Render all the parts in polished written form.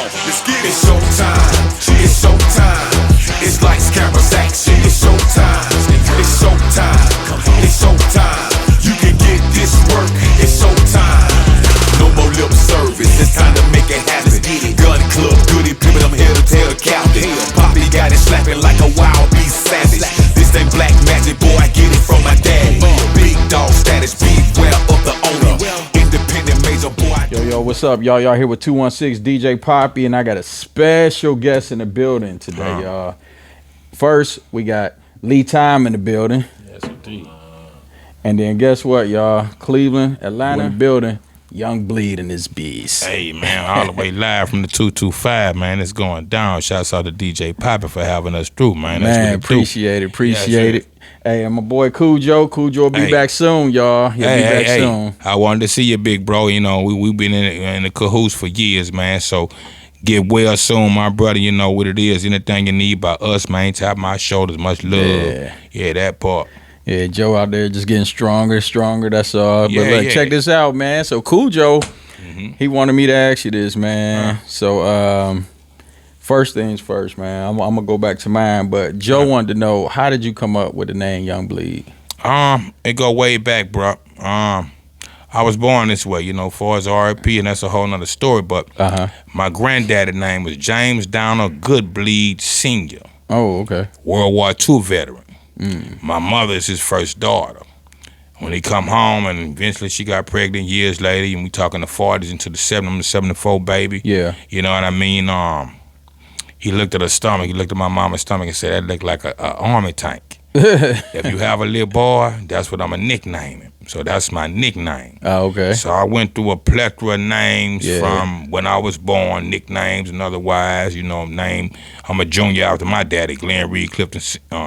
on, let's get it. It's showtime, it's showtime. It's lights, cameras, action. It's showtime, it's showtime, it's showtime. You can get this work, it's showtime. No more lip service, it's time to make it happen. Gun club, goody, pimpin', I'm here to tell the captain. Papi got it slapping like a wild beast savage. This ain't black magic, boy, I get it from my daddy. Big dog status, beware of the owner. Independent major boy. Yo, what's up, y'all? Y'all here with 216 DJ Papi, and I got a special guest in the building today, y'all. First, we got Tyme in the building. Yes, indeed. And then guess what, y'all? Cleveland, Atlanta in the building. Youngbleed in this beast. Hey, man, all the way live from the 225, man. It's going down. Shouts out to DJ Papi for having us through, man. That's man, appreciate it. Hey, and my boy Cujo will be back soon, y'all. He'll be back soon. I wanted to see you, big bro. You know, we've been in the cahoots for years, man. So get well soon, my brother. You know what it is. Anything you need by us, man. Tap my shoulders. Much love. Yeah, that part. Yeah, Joe out there just getting stronger, that's all. But look, check this out, man. So Cujo, he wanted me to ask you this, man. So first things first, man. I'm gonna go back to mine, but Joe wanted to know, how did you come up with the name Youngbleed? It go way back, bro. I was born this way, you know, far as RIP, and that's a whole nother story. But my granddaddy's name was James Downer Goodbleed Sr. Oh, okay. World War II veteran. My mother is his first daughter. When he come home, and eventually she got pregnant years later, and we talking the 40s into the 70s, the 74 baby. Yeah. You know what I mean? He looked at her stomach, he looked at my mama's stomach and said, that looked like an army tank. If you have a little boy, that's what I'm going to nickname him. So that's my nickname. Oh, okay. So I went through a plethora of names from when I was born, nicknames and otherwise, you know, name. I'm a junior after my daddy, Glenn Reed Clifton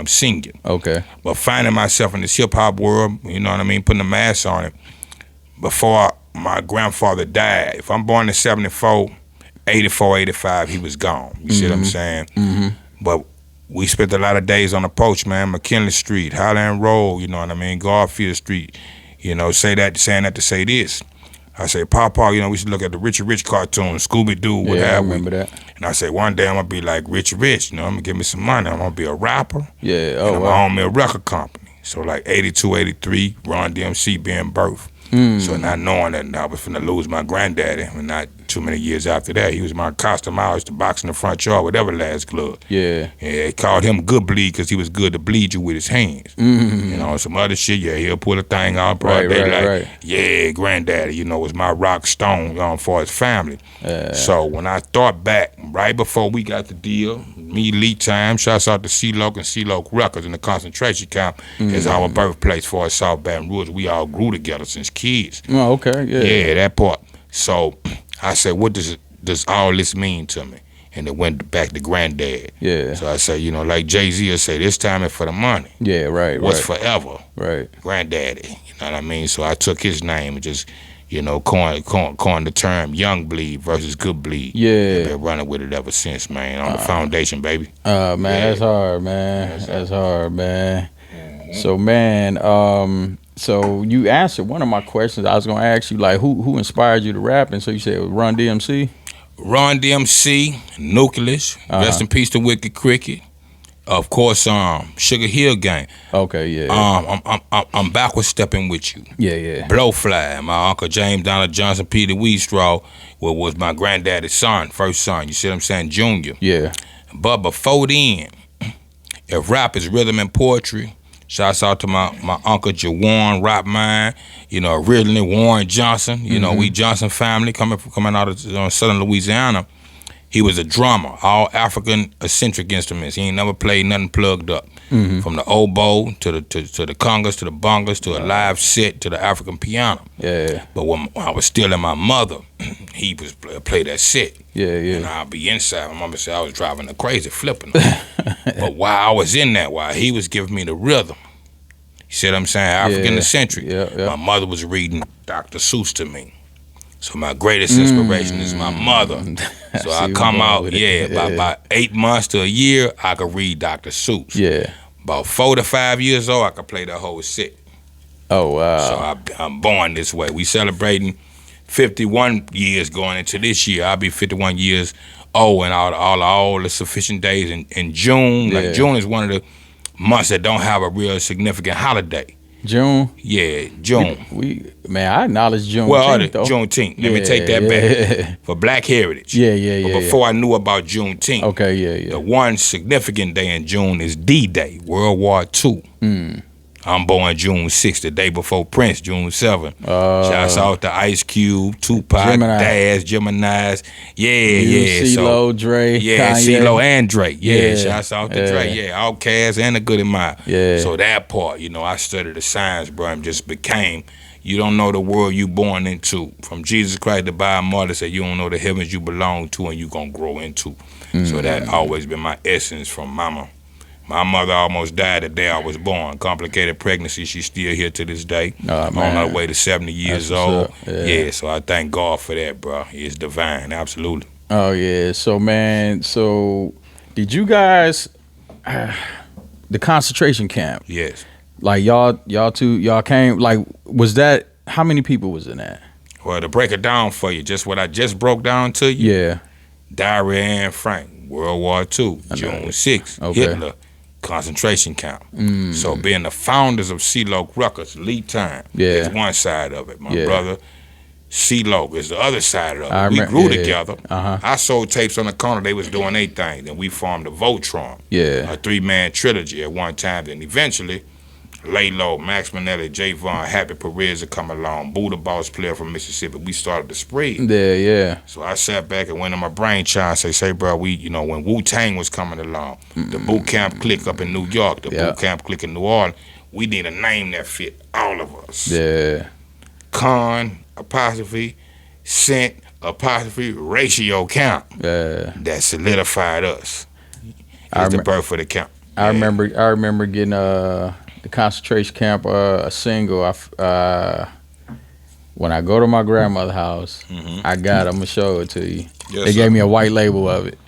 Sr. Okay. But finding myself in this hip-hop world, you know what I mean, putting a mask on it, before my grandfather died, if I'm born in 74, 84, 85, he was gone. You see what I'm saying? But we spent a lot of days on the porch, man. McKinley Street, Highland Road, you know what I mean, Garfield Street. You know, saying that to say this. I say, Papa, you know, we used to look at the Richie Rich cartoon, Scooby-Doo, what have we. I remember that. And I say, one day I'm going to be like Richie Rich, you know, I'm going to give me some money. I'm going to be a rapper. Yeah, and I'm going to own me a record company. So like 82, 83, Run DMC being birthed. So not knowing that I was finna lose my granddaddy, and not too many years after that, he was my costume. I used to box in the front yard with Everlast glove. Yeah. They called him Good Bleed because he was good to bleed you with his hands. You know, some other shit, he'll pull a thing out, bro. Right. Yeah, granddaddy, you know, was my rock stone for his family. So when I thought back, right before we got the deal, me, Tyme, shouts out to C-Loc and C-Loc Records in the concentration camp, is our birthplace for South Baton Rouge. We all grew together since kids. Oh, okay, Yeah, that part. So I said, what does all this mean to me? And it went back to granddad. Yeah. So I said, you know, like Jay-Z will say, this time it's for the money. Yeah, right. What's forever? Right. Granddaddy. You know what I mean? So I took his name and just, you know, coined the term Youngbleed versus Goodbleed. Yeah. I've been running with it ever since, man. On the foundation, baby. Man, that's hard, man. That's hard, man. So, man, so you answered one of my questions. I was gonna ask you, like, who inspired you to rap, and so you said it was Run DMC. Run DMC, Nucleus, rest in peace to Wicked Cricket. Of course, Sugar Hill Gang. Okay, yeah. I'm backward stepping with you. Yeah. Blowfly, my uncle James Donald Johnson, Peter Weedstraw, was my granddaddy's son, first son. You see what I'm saying, Junior. Yeah. But before then, if rap is rhythm and poetry, shouts out to my uncle Jawan Rap Man, you know, originally Warren Johnson, you know, we Johnson family coming out of southern Louisiana. He was a drummer, all African eccentric instruments. He ain't never played nothing plugged up. From the oboe to the congas to the bongas to a live set to the African piano. Yeah. But when I was still in my mother, he was play that set. Yeah. And I'll be inside. My mama said I was driving her crazy, flipping her. But while I was in that, while he was giving me the rhythm, you see what I'm saying? African eccentric. Yeah. My mother was reading Dr. Seuss to me. So my greatest inspiration is my mother. So I come out, by 8 months to a year, I could read Dr. Seuss. Yeah. About 4 to 5 years old, I could play the whole set. Oh, wow. So I'm born this way. We celebrating 51 years going into this year. I'll be 51 years old, and all the sufficient days in June. Like June is one of the months that don't have a real significant holiday. June? Yeah, June. I acknowledge Juneteenth. Well, Juneteenth. Let me take that back. For Black Heritage. But before I knew about Juneteenth, the one significant day in June is D-Day, World War II. I'm born June 6th, the day before Prince, June 7th. Shouts out to Ice Cube, Tupac, Daz, Gemini's. CeeLo, Dre, Kanye. CeeLo and Dre. Shouts out to Dre. Outkast and the Goody Mob. So that part, I studied the science, bro, and just became, you don't know the world you born into. From Jesus Christ, the Bible mother said, you don't know the heavens you belong to and you gonna grow into. So that always been my essence from mama. My mother almost died the day I was born. Complicated pregnancy. She's still here to this day. On her way to 70 years old. So I thank God for that, bro. It's divine, absolutely. Oh, yeah. So, man, did you guys, the concentration camp? Yes. Like, y'all came, like, was that, how many people was in that? Well, to break it down for you, just what I just broke down to you. Yeah. Diary Anne Frank, World War II, June 6th, Hitler. Concentration camp. So being the founders of CeeLo Records, Tyme is one side of it. My brother CeeLo is the other side of it. We grew together. I sold tapes on the corner. They was doing their thing. Then we formed the Voltron, a 3-man trilogy at one time. Then eventually, Lay Low, Max Manelli, Javon, Happy Perez would come along. Buddha Boss player from Mississippi. We started the spread. So I sat back and went in my brain child and say, bro, when Wu-Tang was coming along, the boot camp clique up in New York, the boot camp clique in New Orleans, we need a name that fit all of us. Con, apostrophe, cent, apostrophe, ratio camp. That solidified us. It's the birth of the camp. I remember getting the concentration camp a single. When I go to my grandmother's house, I'm gonna show it to you. They gave me a white label of it.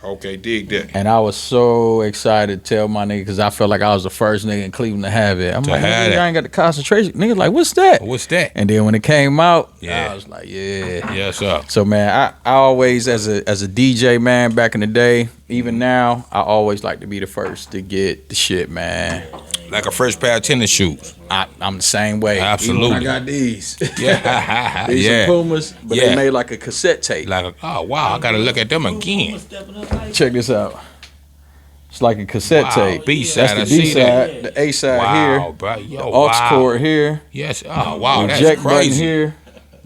Okay, dig that. And I was so excited to tell my nigga, because I felt like I was the first nigga in Cleveland to have it. I'm like, nigga, I ain't got the concentration. Nigga, like, what's that? What's that? And then when it came out, I was like, Yes, sir. So, man, I always, as a DJ, man, back in the day, even now, I always like to be the first to get the shit, man. Like a fresh pair of tennis shoes. I'm the same way. Absolutely. Even when I got these. These are Pumas, but they made like a cassette tape. Oh, wow, I got to look at them again. Check this out. It's like a cassette tape. B-side, that's the B-side, the A-side here. Bro. Yo, aux cord here. Yes. Oh, wow, that's Eject crazy. button here.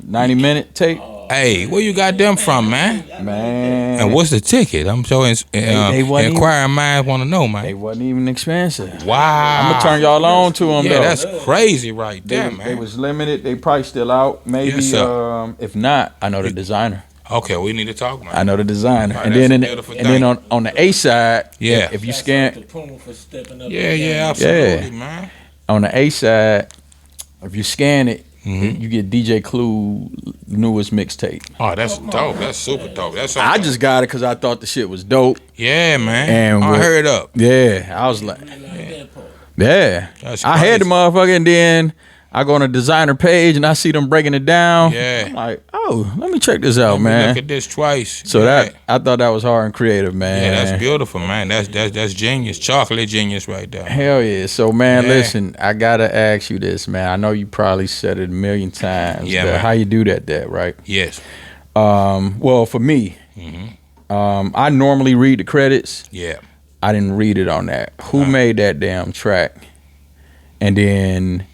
90-minute tape. Hey, where you got them from, man? Man. And what's the ticket? I'm sure inquiring minds want to know, man. They wasn't even expensive. Wow. I'm going to turn y'all on to them, though. That's crazy right there, man. They was limited. They probably still out. Maybe, if not, I know the designer. Okay, we need to talk, man. I know the designer. Right, and then on the A side, if you scan. Absolutely, man. On the A side, if you scan it, you get DJ Clue newest mixtape. Oh, that's dope. That's super dope. I just got it because I thought the shit was dope. Yeah, man. And I heard up. Yeah, I was like, That's I had the motherfucker, and then I go on a designer page and I see them breaking it down. Yeah. I'm like, oh, let me check this out, man. Look at this twice. So that I thought that was hard and creative, man. Yeah, that's beautiful, man. That's genius. Chocolate genius right there. Hell yeah. So, man, listen, I gotta ask you this, man. I know you probably said it a million times. Yeah, man. How you do that, right? Yes. Well, for me, I normally read the credits. Yeah. I didn't read it on that. Who made that damn track? And then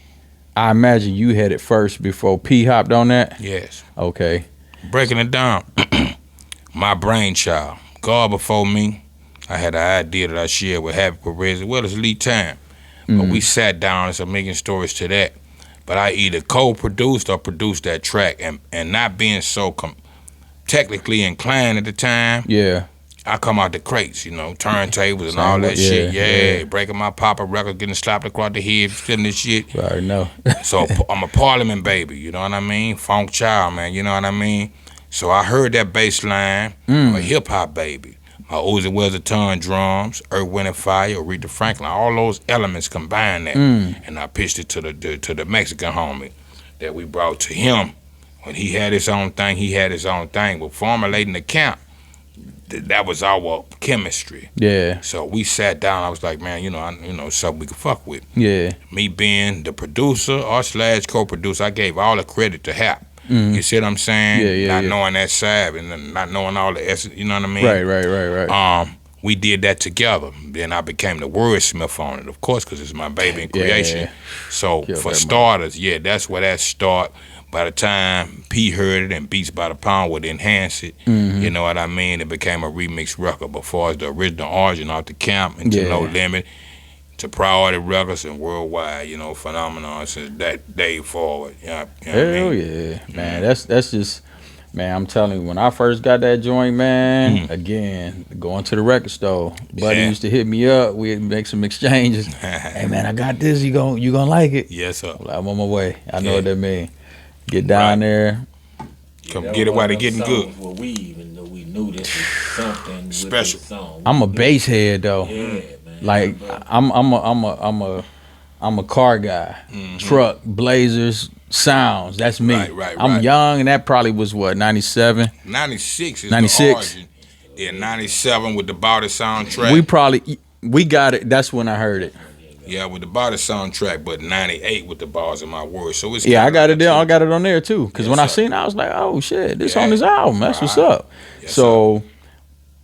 I imagine you had it first before P hopped on that? Yes. Okay. Breaking it down, my brainchild. God before me, I had an idea that I shared with Happy Perez as well as Tyme. But we sat down and started making stories to that. But I either co-produced or produced that track. And not being so technically inclined at the time, I come out the crates, turntables and all that shit. Yeah, breaking my Papa record, getting slapped across the head, stealing this shit. I already know. So I'm a Parliament baby, you know what I mean? Funk child, man, you know what I mean? So I heard that bass line. I'm a hip-hop baby. My Uzi Wells a ton drums, Earth, Wind and Fire, Aretha Franklin, all those elements combined that. And I pitched it to the Mexican homie that we brought to him When he had his own thing, he had his own thing. But formulating the camp, that was our chemistry. Yeah. So we sat down. I was like, man, something we could fuck with. Yeah. Me being the producer or / co-producer, I gave all the credit to Hap. You see what I'm saying? Yeah. Not knowing that side and not knowing all the essence, you know what I mean? Right. We did that together. Then I became the wordsmith on it, of course, because it's my baby in creation. Yeah. So for starters, that's where that start. By the time P heard it and Beats by the Pound would enhance it, you know what I mean? It became a remix record. But as far as the original origin off the camp and to No Limit, to Priority Records and worldwide, phenomenon since that day forward. Hell yeah, man. That's just, man, I'm telling you, when I first got that joint, man, again, going to the record store, buddy used to hit me up, we'd make some exchanges. Hey man, I got this, you gonna like it? Yes, sir. Well, I'm on my way. I know what that mean. Get down there. Come get it while they're getting good. Well, we even though we knew this was something special. Song, I'm a bass head though. Yeah, man. Like I'm a car guy. Truck, blazers, sounds. That's me. Right. I'm young, and that probably was what, 97? 96 is 96. the origin. Then 97 with the Body soundtrack. We got it. That's when I heard it. Yeah, with the Body soundtrack, but 98 with the Bars in My Words. So it's I got it there. I got it on there too. Because when I seen it, I was like, oh shit, this on this album. That's what's up. Yes, so,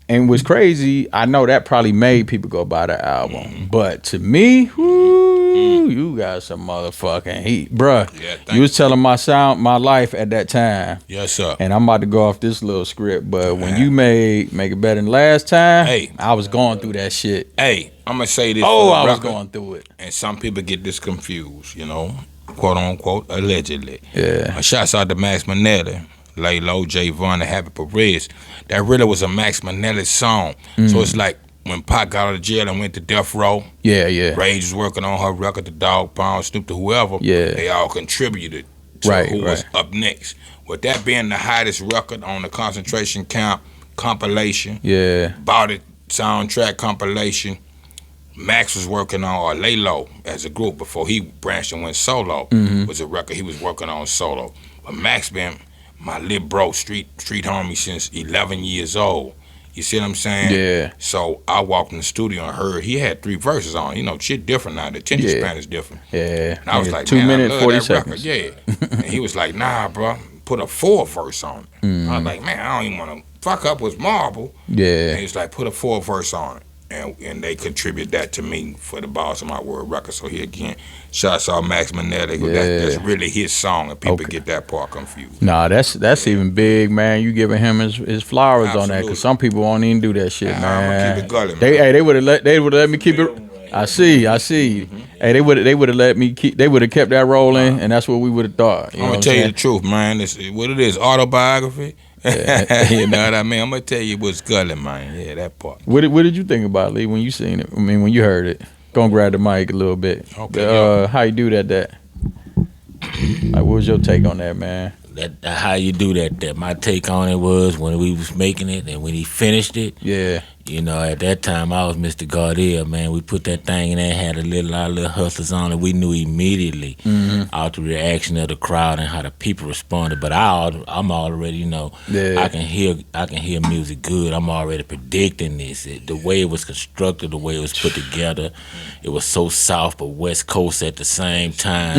and what's crazy, I know that probably made people go buy the album. But to me, you got some motherfucking heat, bruh. Yeah, you was telling my life at that time. Yes, sir. And I'm about to go off this little script, but when you make it better than last time, I was going through that shit. Hey, I'm gonna say this. I was going through it. And some people get this confused, quote unquote, allegedly. Yeah. Shouts out to Max Manelli, Lay Low, J Von, and Happy Perez. That really was a Max Manelli song. So it's like when Pac got out of jail and went to Death Row. Yeah. Rage was working on her record, the Dog Pound, Snoop, to whoever. Yeah. They all contributed to who was up next. With that being the hottest record on the concentration camp compilation. Yeah. Body soundtrack compilation. Max was working on, or Lay Low as a group before he branched and went solo, was a record he was working on solo. But Max been my little bro, street homie since 11 years old. You see what I'm saying? Yeah. So I walked in the studio and heard he had 3 verses on. Shit different now. The attention span is different. Yeah. And I was like, 2 man, minutes, I love 40 that seconds. record. Yeah. And he was like, nah, bro, put a 4 verse on it. I was like, man, I don't even want to fuck up with Marble. Yeah. And he's like, put a 4 verse on it. And they contribute that to me for the Boss of My Word record. So here again, shouts out Max Manelli. That's really his song, and people get that part confused. Nah, that's even big, man. You giving him his flowers on that, because some people won't even do that shit, man. I'm gonna keep it gully, man. They would have let me keep it. I see. Hey, they would have let me keep. They would have kept that rolling, and that's what we would have thought. I'm gonna tell you the truth, man. What it is, autobiography. You know what I mean? I'm gonna tell you what's gully, man. Yeah, that part. What did you think about it, Lee, when you seen it? I mean, when you heard it? Go and grab the mic a little bit. Okay. How you do that? Like, what was your take on that, man? How you do that? My take on it was when we was making it and when he finished it. Yeah. At that time I was Mr. Gardiel, man. We put that thing in there, had our little hustlers on it. We knew immediately out the reaction of the crowd and how the people responded. But I'm already, I can hear music good. I'm already predicting this. The way it was constructed, the way it was put together, it was so South but West Coast at the same time.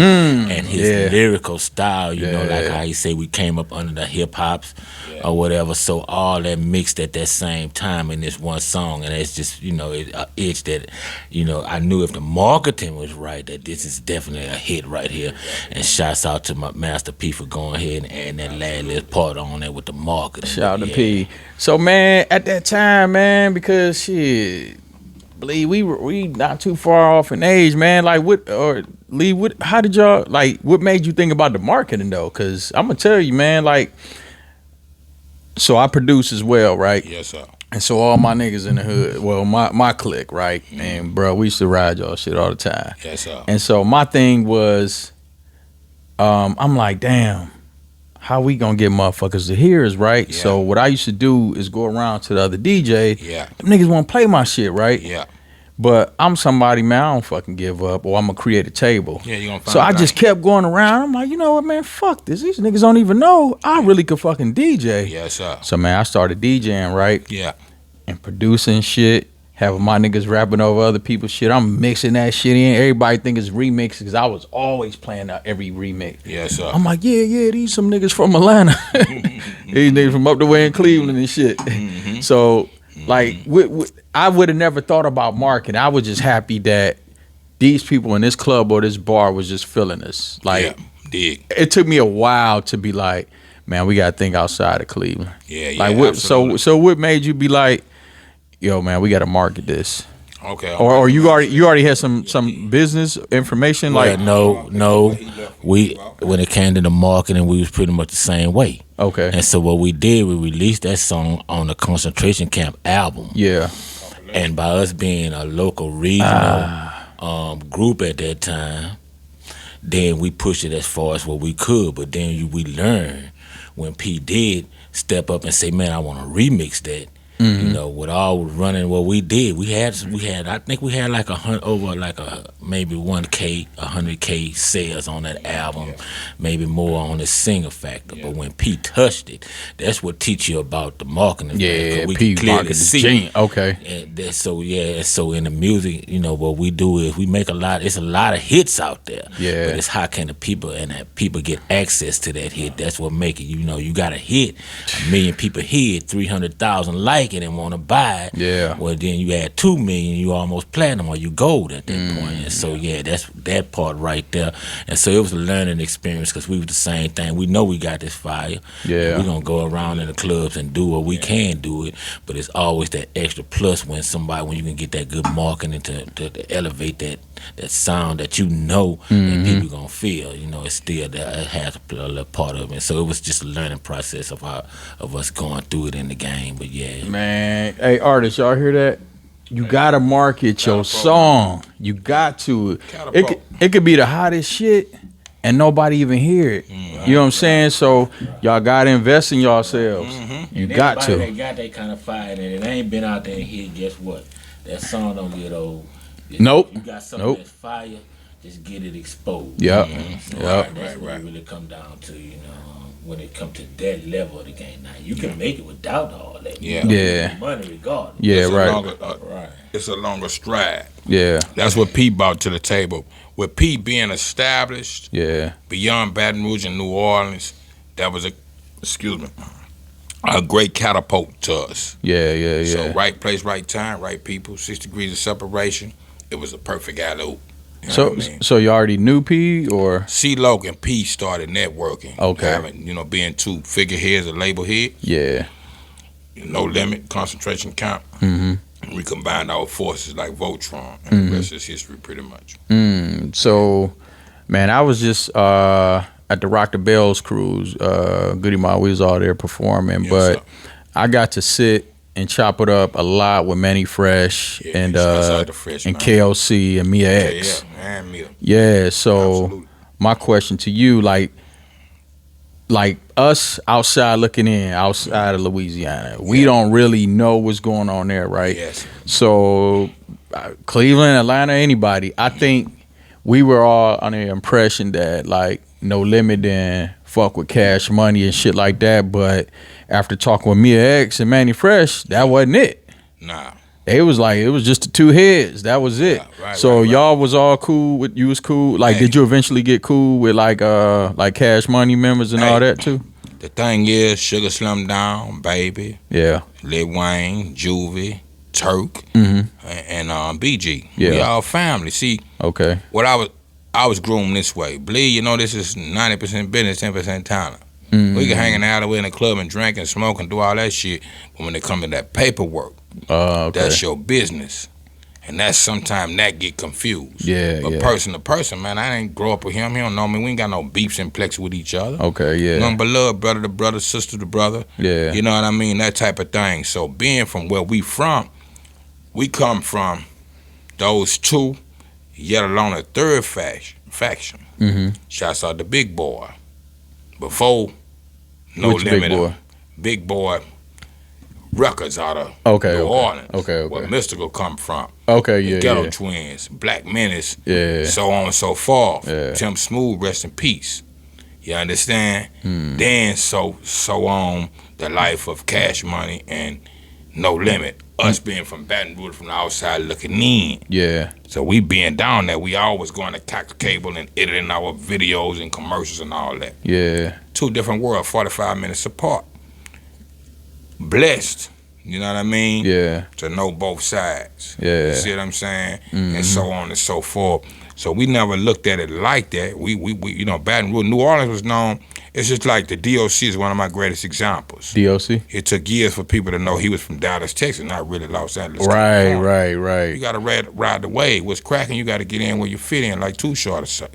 And his lyrical style, like how he say we came up under the hip hops or whatever. So all that mixed at that same time in this one song, and it's just it itch that I knew if the marketing was right that this is definitely a hit right here. And shouts out to my Master P for going ahead and adding that last little part on there with the marketing. Shout out to P. So man, at that time, man, because shit, believe we not too far off in age, man. Like how did y'all, like, what made you think about the marketing though? Because I'm gonna tell you, man, like, so I produce as well, right? Yes, sir. And so all my niggas in the hood, well, my clique, right? And bro, we used to ride y'all shit all the time. Yes, sir. And so my thing was, I'm like, damn, how we gonna get motherfuckers to hear us, right? Yeah. So what I used to do is go around to the other DJs. Yeah. Them niggas wanna play my shit, right? Yeah. But I'm somebody, man, I don't fucking give up, or I'm gonna create a table. Yeah, you gonna find So I just kept going around. I'm like, you know what, man, fuck this. These niggas don't even know I really could fucking DJ. Yes, sir. So man, I started DJing, right? Yeah. And producing shit, having my niggas rapping over other people's shit. I'm mixing that shit in. Everybody think it's remixes because I was always playing out every remix. Yes, sir. I'm like, yeah, these some niggas from Atlanta. These niggas from up the way in Cleveland and shit. So, like, I would have never thought about marketing. I was just happy that these people in this club or this bar was just feeling us. Like, dig. It took me a while to be like, man, we got to think outside of Cleveland. Yeah, like, so what made you be like, yo, man, we got to market this? Okay. Or you already had some business information? Well, like no. We when it came to the marketing, we was pretty much the same way. Okay. And so what we did, we released that song on the Concentration Camp album. Yeah. And by us being a local regional group at that time, then we pushed it as far as what we could. But then we learned when P did step up and say, man, I want to remix that. You know, with all running what we did, we had I think we had like maybe 100K sales on that album, maybe more on the singer factor. But when P touched it, that's what teach you about the marketing. Yeah, we P clearly marketed see. Okay. And that's so in the music, you know, what we do is we make it's a lot of hits out there. Yeah. But it's how can the people get access to that hit? That's what make it. You know, you got a hit, 1 million people hear it, 300,000 like it and want to buy it. Yeah. Well, then you add 2 million, you almost platinum or you gold at that point. And so that's that part right there. And so it was a learning experience because we was the same thing. We know we got this fire. Yeah. We're gonna go around in the clubs and do what we can do it, but it's always that extra plus when you can get that good marketing to elevate that sound that you know and people gonna feel. You know, it's still that it has a little part of it. So it was just a learning process of us going through it in the game. But yeah, man, hey artists, y'all hear that? You gotta market your song. You got to. It could be the hottest shit and nobody even hear it. You know what I'm saying? So y'all gotta invest in yourselves. You got to. They got that kind of fire and it ain't been out there and hit. Guess what? That song don't get old. Nope. You got something that's fire, just get it exposed. Yep. So that's what it really come down to, you know, when it come to that level of the game. Now you can make it without all that. Yeah. Yeah. Money regardless. Yeah, Right. It's a longer stride. Yeah. That's what P brought to the table. With P being established, beyond Baton Rouge and New Orleans, that was a great catapult to us. Yeah. So right place, right time, right people, 6 degrees of separation. It was a perfect alley-oop. So you already knew P or? C-Loc and P started networking. Okay. Being 2 figureheads, a label head. Yeah. No Limit, Concentration Camp. We combined our forces like Voltron, and the rest is history pretty much. So, man, I was just at the Rock the Bells cruise. Goody Mob, we was all there performing, but sir. I got to sit and chop it up a lot with Manny Fresh and KLC and Mia X. Yeah, and Mia. Yeah, so Absolutely. My question to you, like us outside looking in, outside of Louisiana, we don't really know what's going on there, right? Yes. So Cleveland, Atlanta, anybody, I think we were all under the impression that like No Limit and fuck with Cash Money and shit like that, but after talking with Mia X and Manny Fresh, that wasn't it. Nah. It was just the 2 heads. That was it. Right, y'all was all cool with, you was cool. Like, did you eventually get cool with like Cash Money members and all that too? The thing is, Sugar Slim Down, Baby, Yeah. Lil Wayne, Juvie, Turk, and BG. Yeah. We all family. See, Okay. what I was groomed this way. Bleed, you know, this is 90% business, 10% talent. We can hang out away in the club and drink and smoke and do all that shit, but when it comes to that paperwork, that's your business. And that's sometimes that get confused. Yeah, but person to person, man, I didn't grow up with him. He don't know me. We ain't got no beefs and plex with each other. Okay, yeah. Nothing but love, brother to brother, sister to brother. Yeah. You know what I mean? That type of thing. So being from where we from, we come from those 2, yet alone a 3rd faction. Shouts out to Big Boy. Before No Which Limit. Big Boy? Big Boy records out of New Orleans. Where Mystical come from. The Ghetto Twins, Black Menace, so on and so forth. Tim Smooth, rest in peace. You understand? Then so on, the life of Cash Money and No Limit. Us being from Baton Rouge, from the outside looking in. So we being down there, we always going to Tactical Cable and editing our videos and commercials and all that. 2 different worlds, 45 minutes apart. Blessed, you know what I mean? To know both sides. You see what I'm saying? And so on and so forth. So we never looked at it like that. We you know, Baton Rouge, New Orleans was known. It's just like the DOC is one of my greatest examples. DOC? It took years for people to know he was from Dallas, Texas, not really Los Angeles. Right. You got to ride the wave. What's cracking, you got to get in where you fit in, like Too Short to say.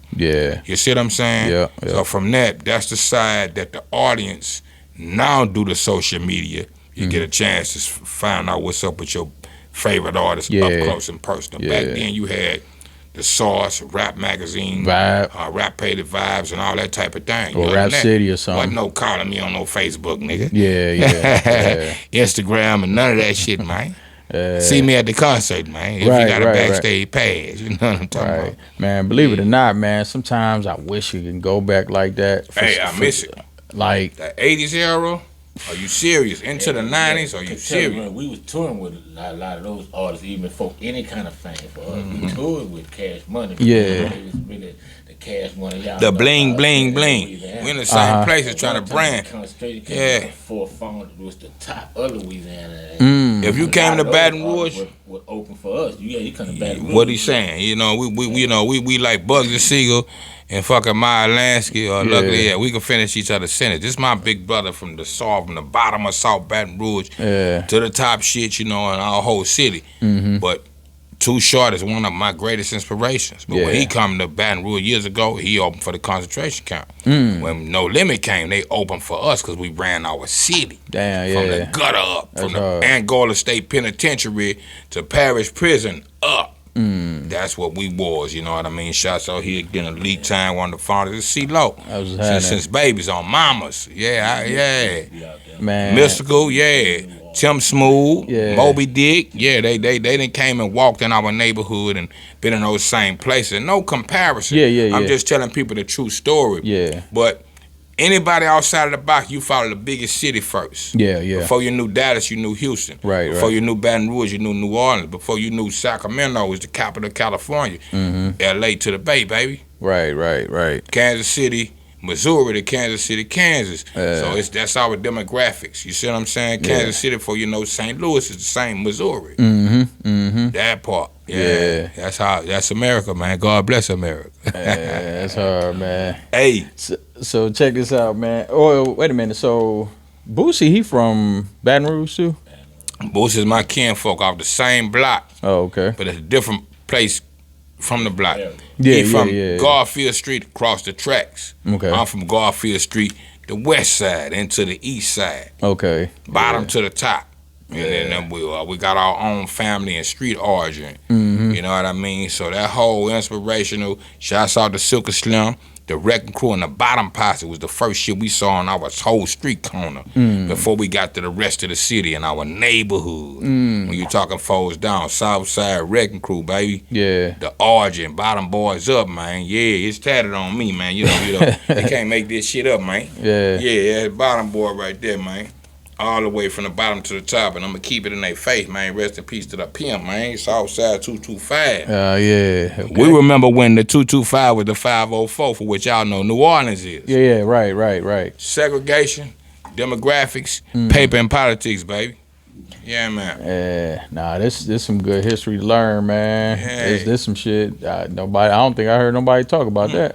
You see what I'm saying? So from that's the side that the audience now do the social media. You get a chance to find out what's up with your favorite artists up close and personal. Back then you had the Source, Rap Magazine, Rap Paid Vibes, and all that type of thing. Or Rap City or something. Wasn't no calling me on no Facebook, nigga. Instagram and none of that shit, man. See me at the concert, man. If you got a backstage pass, you know what I'm talking about. Man, believe it or not, man, sometimes I wish you can go back like that. I miss it. Like the 80s era. Are you serious? Into the 90s? Are you serious? We was touring with a lot of those artists, even for any kind of fame for us. We toured with Cash Money. It was really the Cash Money. The bling. We in the same places trying to brand. Fort Fawn was the top of Louisiana. If you came to Baton Rouge, was open for us. You come to Baton Rouge. What he saying? You know, we like Bugsy Siegel and fucking Maya Lansky, or luckily, we can finish each other's sentence. This is my big brother from the bottom of South Baton Rouge to the top shit, you know, in our whole city. But Too Short is one of my greatest inspirations. But when he come to Baton Rouge years ago, he opened for the concentration camp. When No Limit came, they opened for us because we ran our city. From the gutter up, from the Angola State Penitentiary to Parish Prison up. That's what we was, you know what I mean? Shots out here getting a lead time, one of the founders of CeeLo. Since babies on mamas. Man. Mystical, Tim Smooth, Moby Dick, they done came and walked in our neighborhood and been in those same places. No comparison. I'm just telling people the true story. But anybody outside of the box, you follow the biggest city first. Before you knew Dallas, you knew Houston. Before you knew Baton Rouge, you knew New Orleans. Before you knew Sacramento was the capital of California. LA to the Bay, baby. Kansas City, Missouri to Kansas City, Kansas. So that's our demographics. You see what I'm saying? Kansas City, before you know St. Louis, is the same Missouri. That part. That's America, man. God bless America. That's hard, man. Hey. So check this out, man. Oh, wait a minute. So Boosie, he from Baton Rouge too? Boosie is my kinfolk off the same block. Oh, okay. But it's a different place from the block. He from Garfield Street across the tracks. Okay. I'm from Garfield Street, the west side, into the east side. Okay. Bottom to the top. And then we got our own family and street origin. You know what I mean? So that whole inspirational, shouts out to Silk Slim, the Wrecking Crew, and the Bottom Posse was the first shit we saw on our whole street corner before we got to the rest of the city and our neighborhood. When you talking foes down, South Side Wrecking Crew, baby. The origin, Bottom Boys up, man. It's tatted on me, man. You know, they can't make this shit up, man. Bottom Boy right there, man. All the way from the bottom to the top, and I'm gonna keep it in their face, man. Rest in peace to the pimp, man. Southside 225. Okay. We remember when the 225 was the 504, for which y'all know New Orleans is. Right. Segregation, demographics, paper and politics, baby. Yeah, man. This some good history to learn, man. This some shit. I don't think I heard nobody talk about that.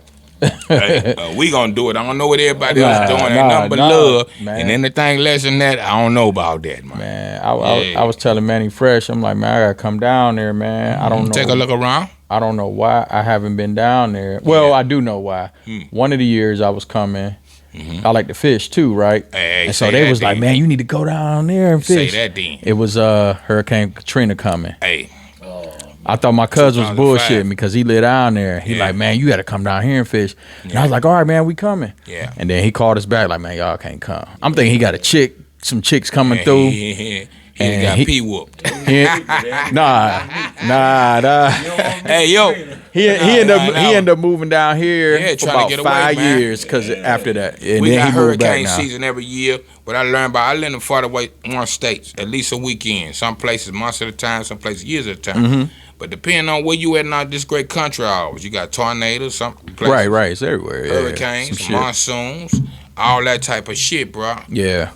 We gonna do it. I don't know what everybody else doing. Ain't nothing but love. Man. And anything less than that, I don't know about that, man. I was telling Manny Fresh, I'm like, man, I gotta come down there, man. I don't know. Take a look around. I don't know why I haven't been down there. Well, I do know why. One of the years I was coming, I like to fish too, right? And so they was like, man, you need to go down there and fish. Say that then. It was Hurricane Katrina coming. Hey. I thought my cousin was bullshitting me because he lived down there. He like, man, you got to come down here and fish. And I was like, all right, man, we coming. And then he called us back like, man, y'all can't come. I'm thinking he got a chick some chicks coming through. He got P whooped. Nah. Hey, yo. He ended up moving down here for trying about to get away, 5 man. years because after that. And We then got he moved back hurricane now. season every year, but I live in far away one states, at least a weekend. Some places months at a time, some places years at a time. Mm-hmm. But depending on where you at in this great country always, you got tornadoes, some places, Right, it's everywhere. hurricanes, Some shit. monsoons, all that type of shit, bro. Yeah.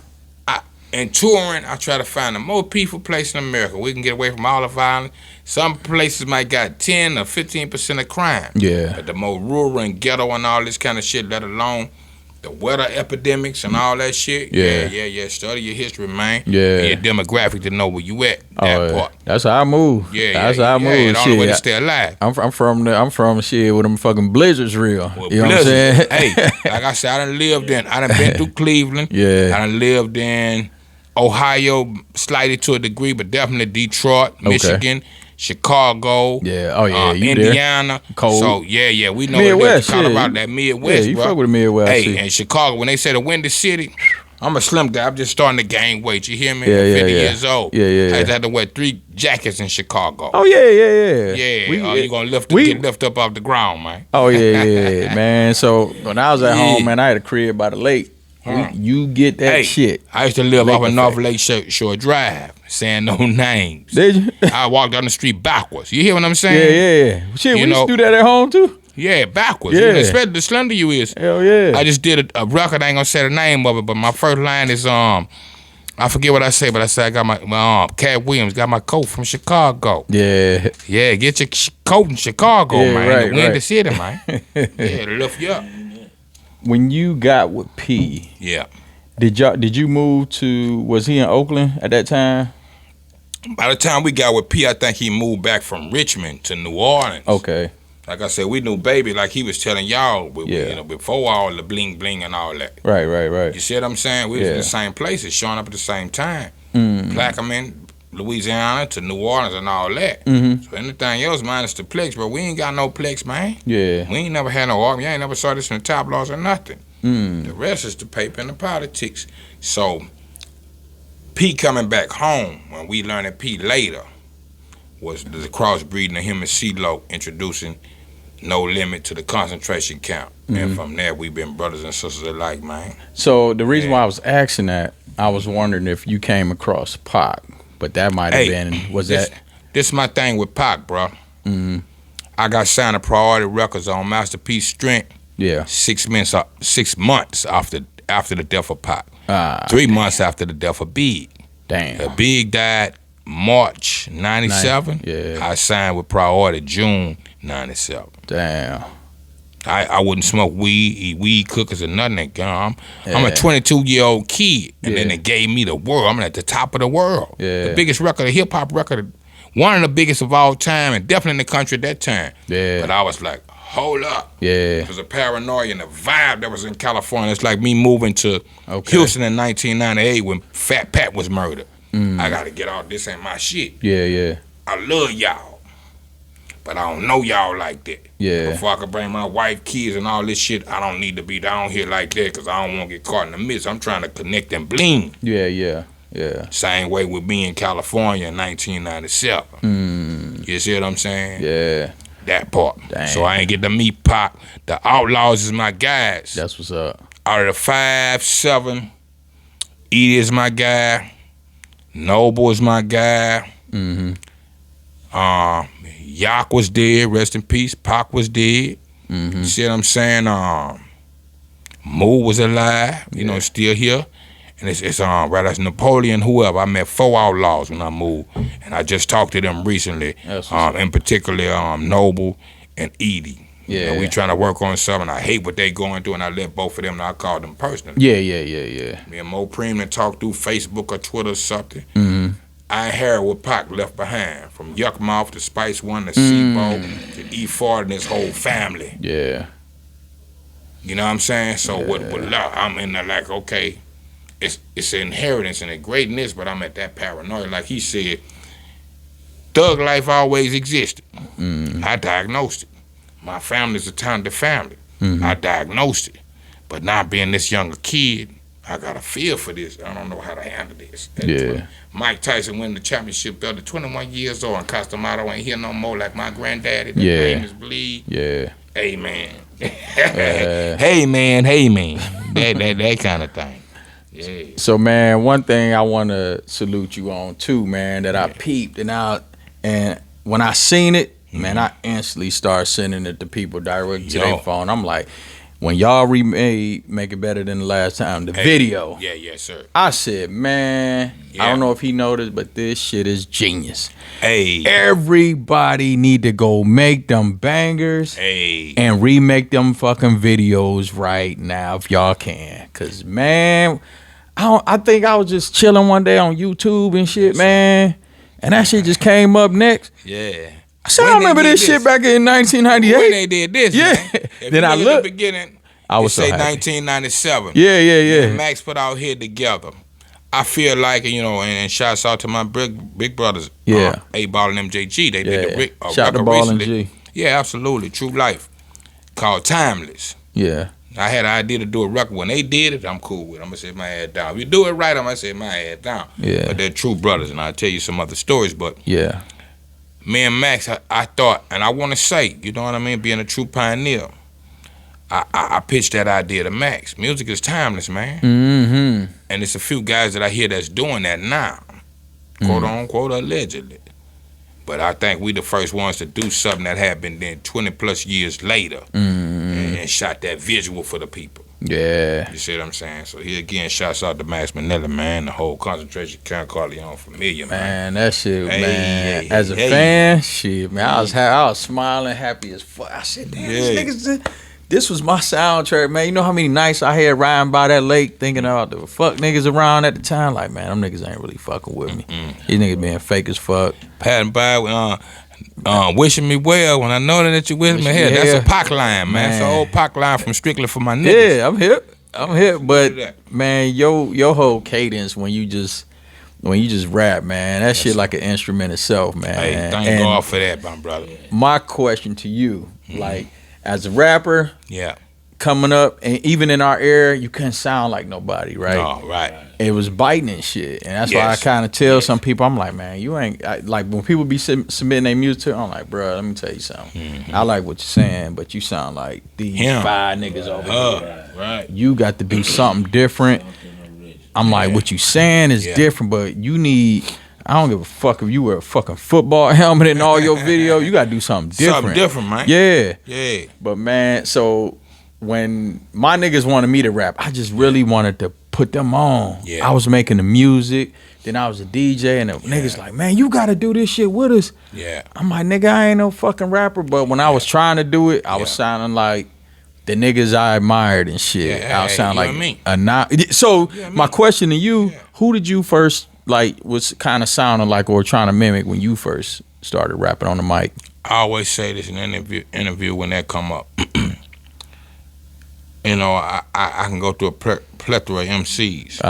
And touring, I try to find the most peaceful place in America. We can get away from all the violence. Some places might got 10 or 15% of crime. Yeah. But the more rural and ghetto and all this kind of shit, let alone the weather epidemics and all that shit. Yeah. Study your history, man. Yeah. And your demographic to know where you at. That part. That's how I move. That's how I move. The only way to stay alive. I'm from shit with them fucking blizzards real. Well, you know what I'm saying? Hey, like I said, I done been through Cleveland. Yeah. I done lived in Ohio, slightly to a degree, but definitely Detroit, Michigan, Chicago. Yeah. You Indiana. there. Cold. So yeah, we know Midwest, Colorado, that Midwest, Yeah, you bro. fuck with the Midwest. Hey, and Chicago, when they say the Windy City, I'm a slim guy. I'm just starting to gain weight. You hear me? Yeah, 50 yeah. years old. Yeah. I had to wear 3 jackets in Chicago. Oh yeah. Yeah, you gonna get lift up off the ground, man. Oh yeah, man. So when I was at home, man, I had a crib by the lake. You get that shit. I used to live Lake off of effect. North Lake Shore Drive, saying no names. Did you? I walked down the street backwards. You hear what I'm saying? Yeah. Shit, You we used know- to do that at home too. Yeah, backwards. Yeah. Especially the slender you is. Hell yeah. I just did a record. I ain't gonna say the name of it, but my first line is I forget what I say, but I said I got my Cat Williams got my coat from Chicago. Yeah. Yeah, get your coat in Chicago, Yeah, man. right, The Windy right. City, man. Yeah, to lift you up. When you got with P, Yeah. did you move to? Was he in Oakland at that time? By the time we got with P, I think he moved back from Richmond to New Orleans. Okay. Like I said, we knew Baby, like he was telling y'all, before all the bling bling and all that. Right. You see what I'm saying? We was in the same places, showing up at the same time. Plaquemine, Louisiana to New Orleans and all that. So anything else minus the Plex, bro, we ain't got no Plex, man. Yeah. We ain't never had no argument. You ain't never saw this in the top laws or nothing. The rest is the paper and the politics. So P coming back home, when we learned that P later, was the crossbreeding of him and CeeLo introducing No Limit to the concentration camp. And from there, we've been brothers and sisters alike, man. So the reason why I was asking that, I was wondering if you came across Pac, but that might have been, This my thing with Pac, bro. I got signed to Priority Records on Masterpiece Strength. Yeah. 6 months after the death of Pac. 3 months after the death of Big. Damn. Big died March 97. Yeah. I signed with Priority June 97. Damn. I wouldn't smoke weed, eat weed cookies or nothing. I'm a 22-year-old kid, and then they gave me the world. I'm at the top of the world. Yeah. The biggest record, a hip-hop record, one of the biggest of all time, and definitely in the country at that time. Yeah. But I was like, hold up. Yeah. Because the paranoia and the vibe that was in California, it's like me moving to Houston in 1998 when Fat Pat was murdered. I got to get out. This ain't my shit. Yeah. I love y'all, but I don't know y'all like that. Yeah. Before I could bring my wife, kids, and all this shit, I don't need to be down here like that because I don't want to get caught in the midst. I'm trying to connect and bling. Yeah. Same way with me in California in 1997. You see what I'm saying? Yeah. That part. Dang. So I ain't get to meet Pac. The Outlaws is my guys. That's what's up. Out of the 5, 7, Edie is my guy. Noble is my guy. Yak was dead, rest in peace. Pac was dead. You see what I'm saying? Moo was alive, still here. And it's right as Napoleon, whoever. I met 4 outlaws when I moved. And I just talked to them recently. In particular, Noble and Edie. Yeah. We trying to work on something. I hate what they going through, and I let both of them, and I called them personally. Yeah. Me and Mo Premium talk through Facebook or Twitter or something. I inherited what Pac left behind, from Yuckmouth to Spice One to Sebo to E4 and his whole family. Yeah. You know what I'm saying? So with love, I'm in there like, okay, it's an inheritance and a greatness, but I'm at that paranoia. Like he said, thug life always existed. I diagnosed it. My family's a talented family. I diagnosed it. But now being this younger kid, I got a feel for this. I don't know how to handle this. Mike Tyson won the championship belt at 21 years old, and Costamato ain't here no more like my granddaddy. The name is Bleed. Yeah. Hey, man. Hey, man. That kind of thing. Yeah. So, man, one thing I want to salute you on, too, man, that I peeped and when I seen it, man, I instantly started sending it to people direct to their phone. I'm like, when y'all make it better than the last time, the video. Yeah, yes, sir. I said, man, I don't know if he noticed, but this shit is genius. Hey. Everybody need to go make them bangers and remake them fucking videos right now if y'all can. Cause man, I think I was just chilling one day on YouTube and shit, man. And that shit just came up next. Yeah. So I remember this shit back in 1998. When they did this, man. Then I looked. At the beginning, I was say so 1997. Yeah. Max put out Here Together. I feel like, and shouts out to my big brothers. A-Ball and MJG. They did the shout to Ball and G. Yeah, absolutely. True Life. Called Timeless. Yeah. I had an idea to do a record. When they did it, I'm cool with it. I'm going to sit my head down. If you do it right, I'm going to sit my head down. Yeah. But they're true brothers, and I'll tell you some other stories. But yeah. Me and Max, I thought, and I want to say, you know what I mean, being a true pioneer, I pitched that idea to Max. Music is timeless, man. Mm-hmm. And it's a few guys that I hear that's doing that now, quote unquote, allegedly. But I think we the first ones to do something that happened then 20 plus years later and shot that visual for the people. Yeah. You see what I'm saying? So here again, shouts out to Max Manila, man. The whole Concentration Camp Corleone familiar, man. Man, that shit, man. As a fan, shit, man, I was smiling, happy as fuck. I said, damn, these niggas, this was my soundtrack, man. You know how many nights I had riding by that lake thinking about the fuck niggas around at the time? Like, man, them niggas ain't really fucking with me. These niggas being fake as fuck. Patting by, wishing me well when I know that you with me here. That's a Pac line, man. It's an old Pac line from Strictly for My Niggas. Yeah, I'm hip. But man, your whole cadence when you just rap, man, that shit like an instrument itself, man. Hey, thank God for that, my brother. My question to you, like as a rapper, coming up, and even in our era, you couldn't sound like nobody, right? Oh, right. It was biting and shit, and that's why I kind of tell some people, I'm like, man, you ain't like when people be submitting their music to, I'm like, bro, let me tell you something. I like what you're saying, but you sound like these 5 niggas over here. Right. You got to do something different. I'm like, what you saying is different, but you need. I don't give a fuck if you wear a fucking football helmet in all your video. You gotta do something different. Something different, man. Yeah. But man, so when my niggas wanted me to rap, I just really wanted to put them on. I was making the music, then I was a DJ, and the niggas like, man, you gotta do this shit with us. I'm like, nigga, I ain't no fucking rapper. But when I was trying to do it, I was sounding like the niggas I admired and shit. I was sounding like So my question to you, who did you first was kind of sounding like or trying to mimic when you first started rapping on the mic? I always say this in an interview when that come up. I can go through a plethora of MCs.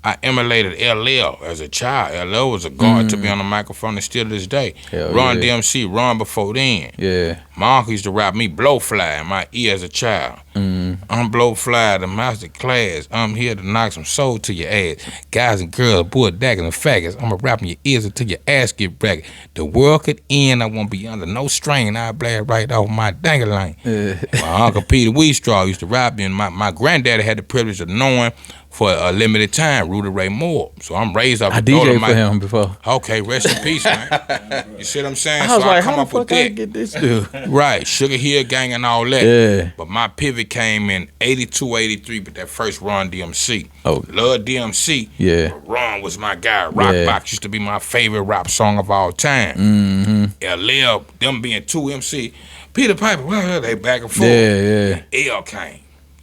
I emulated LL as a child. LL was a god to be on the microphone, and still to this day. Run DMC, Run before then. My uncle used to rap me Blowfly in my ear as a child. I'm Blowfly, the master class. I'm here to knock some soul to your ass. Guys and girls, boy, daggers and faggots. I'm going to rap in your ears until your ass get bragged. The world could end. I won't be under no strain. I blast right off my dangling. My uncle Peter Weestraw used to rap me, and my granddaddy had the privilege of knowing for a limited time, Rudy Ray Moore. So I'm raised up. I DJ'd for him before. Okay, rest in peace, man. You see what I'm saying? I was so like, I come how up the fuck with I that. get this dude? Right, Sugar Hill Gang and all that. Yeah. But my pivot came in 82, 83, but that first Run DMC. Oh. Love DMC. Yeah. But Ron was my guy. Rockbox used to be my favorite rap song of all time. LL, them being 2 MC. Peter Piper, well, they back and forth. L came.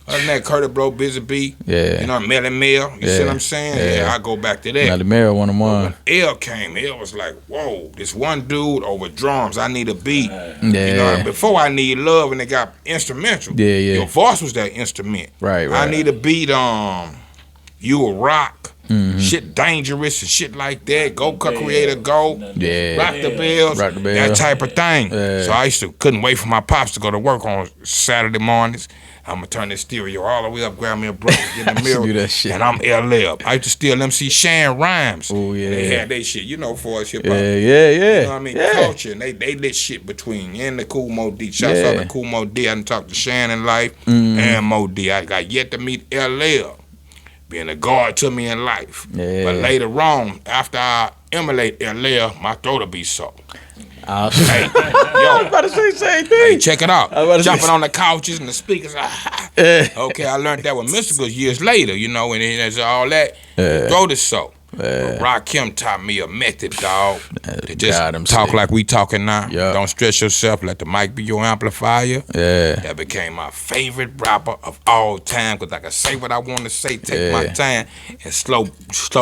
Other than that, Curtis Blow, Busy B, Melly Mel, you see what I'm saying? I go back to that. Melly Mel, one of mine. When L came, L was like, whoa, this one dude over drums, I need a beat. Before I Need Love, and they got instrumental. Your voice was that instrument. Right. I need a beat, You a Rock. shit dangerous and shit like that. Go Creator, go. Yeah. Rock the bells. Rock the bells. That type of thing. Yeah. So I couldn't wait for my pops to go to work on Saturday mornings. I'm gonna turn this stereo all the way up, grab me a brush, get in the mirror, do that shit. and I'm LL. I used to steal MC Shan rhymes. Oh yeah. They had they shit, for us hip hop. Yeah. You know what I mean? Culture, and they lit shit between and the Cool Mo D. Shouts out to Cool Mo D. I done talked to Shan in life and Mo D. I got yet to meet LL, being a guard to me in life. Yeah. But later on, after I emulate LL, my throat will be sore. Hey, I yo, was about to say the same hey, thing. check it out. I was about to Jumping say- on the couches and the speakers. Okay, I learned that with Mysticals years later, and there's all that. Throat is so. But Rakim taught me a method, dog. To just God, I'm talk sick. like we talking now. Yeah. Don't stress yourself. Let the mic be your amplifier. Yeah. That became my favorite rapper of all time because I can say what I want to say, take my time, and slow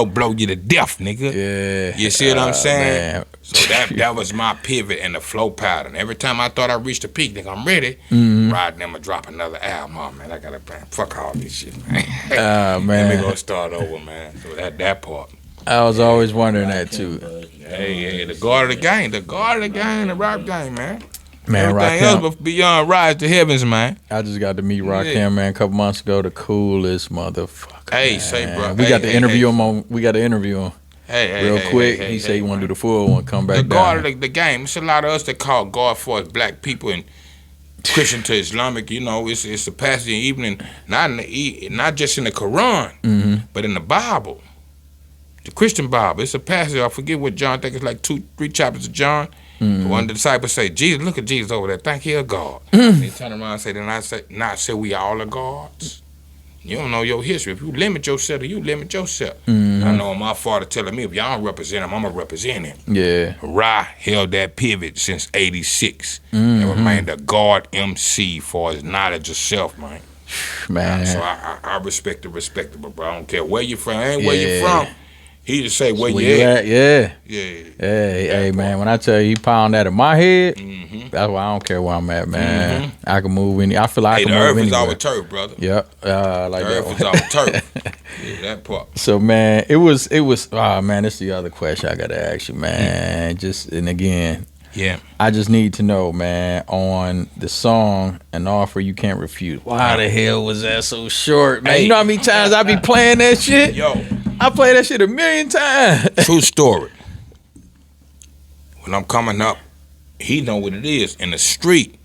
blow you to death, nigga. Yeah. You see what I'm saying? Man. So that was my pivot and the flow pattern. Every time I thought I reached the peak, nigga, I'm ready. Ride them and drop another album. Oh, man, I gotta fuck all this shit, man. Man. Let me go start over, man. So that part. I was always wondering that too. Hey, the guard of the game, the rap game, man. Man, Everything Rakim. else beyond rise to heavens, man. I just got to meet Rakim, man, a couple months ago. The coolest motherfucker. Hey, man. say, bro. We got to Hey, interview hey. him on. We got to interview him Hey, real quick. He said he want to do the full one. Come back the down. guard of the game. It's a lot of us that call God for us black people and Christian to Islamic. It's a passage even not just in the Quran, but in the Bible, the Christian Bible. It's a passage. I forget what John. I think it's like 2-3 chapters of John. One of the disciples say, "Jesus, look at Jesus over there. Think he a God." And he turn around and say, "Then I say we all are gods." You don't know your history. If you limit yourself, you limit yourself. I know my father telling me, if y'all don't represent him, I'm going to represent him. Yeah. Ra held that pivot since 86 and remained a God MC for his knowledge of self, man. Man. So I respect the respectable, bro. I don't care where you from. Ain't where you from. He just say where you at. Yeah. Yeah. Hey, man. When I tell you he pound that in my head, that's why I don't care where I'm at, man. I can move any. I feel like I Hey, can the move earth is anywhere. our turf, brother. Yep. Like The that earth one. is our turf. Yeah, that part. So man, it was. Oh man, that's the other question I gotta ask you, man. And again, Yeah. I just need to know, man, on the song "An Offer You Can't Refuse." Why the hell was that so short, man? Hey. You know how many times I be playing that shit? Yo. I play that shit 1,000,000 times. True story. When I'm coming up, he know what it is. In the street,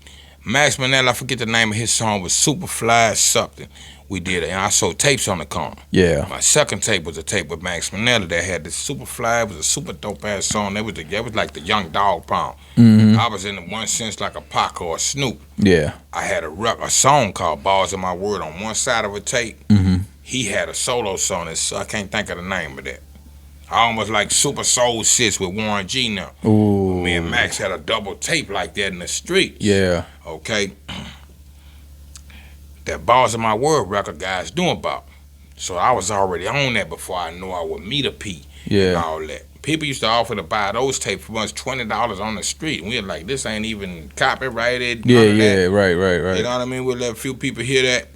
Max Manel, I forget the name of his song, was Superfly something. We did it, and I sold tapes on the corner. Yeah. My second tape was a tape with Max Manella that had this Superfly. It was a super dope ass song. That was like the Young Dog Pound. I was in one sense like a Pac or a Snoop. Yeah. I had a song called Balls in My Word on one side of a tape. He had a solo song. I can't think of the name of that. I almost like Super Soul Sis with Warren G now. Ooh. Me and Max had a double tape like that in the street. Yeah. Okay. That Balls in My Word record guys doing about. So I was already on that before I knew I would meet a P and Yeah. all that. People used to offer to buy those tapes for us $20 on the street. And we were like, this ain't even copyrighted. Yeah. none of Yeah. that. Right. You know what I mean? We'll let a few people hear that.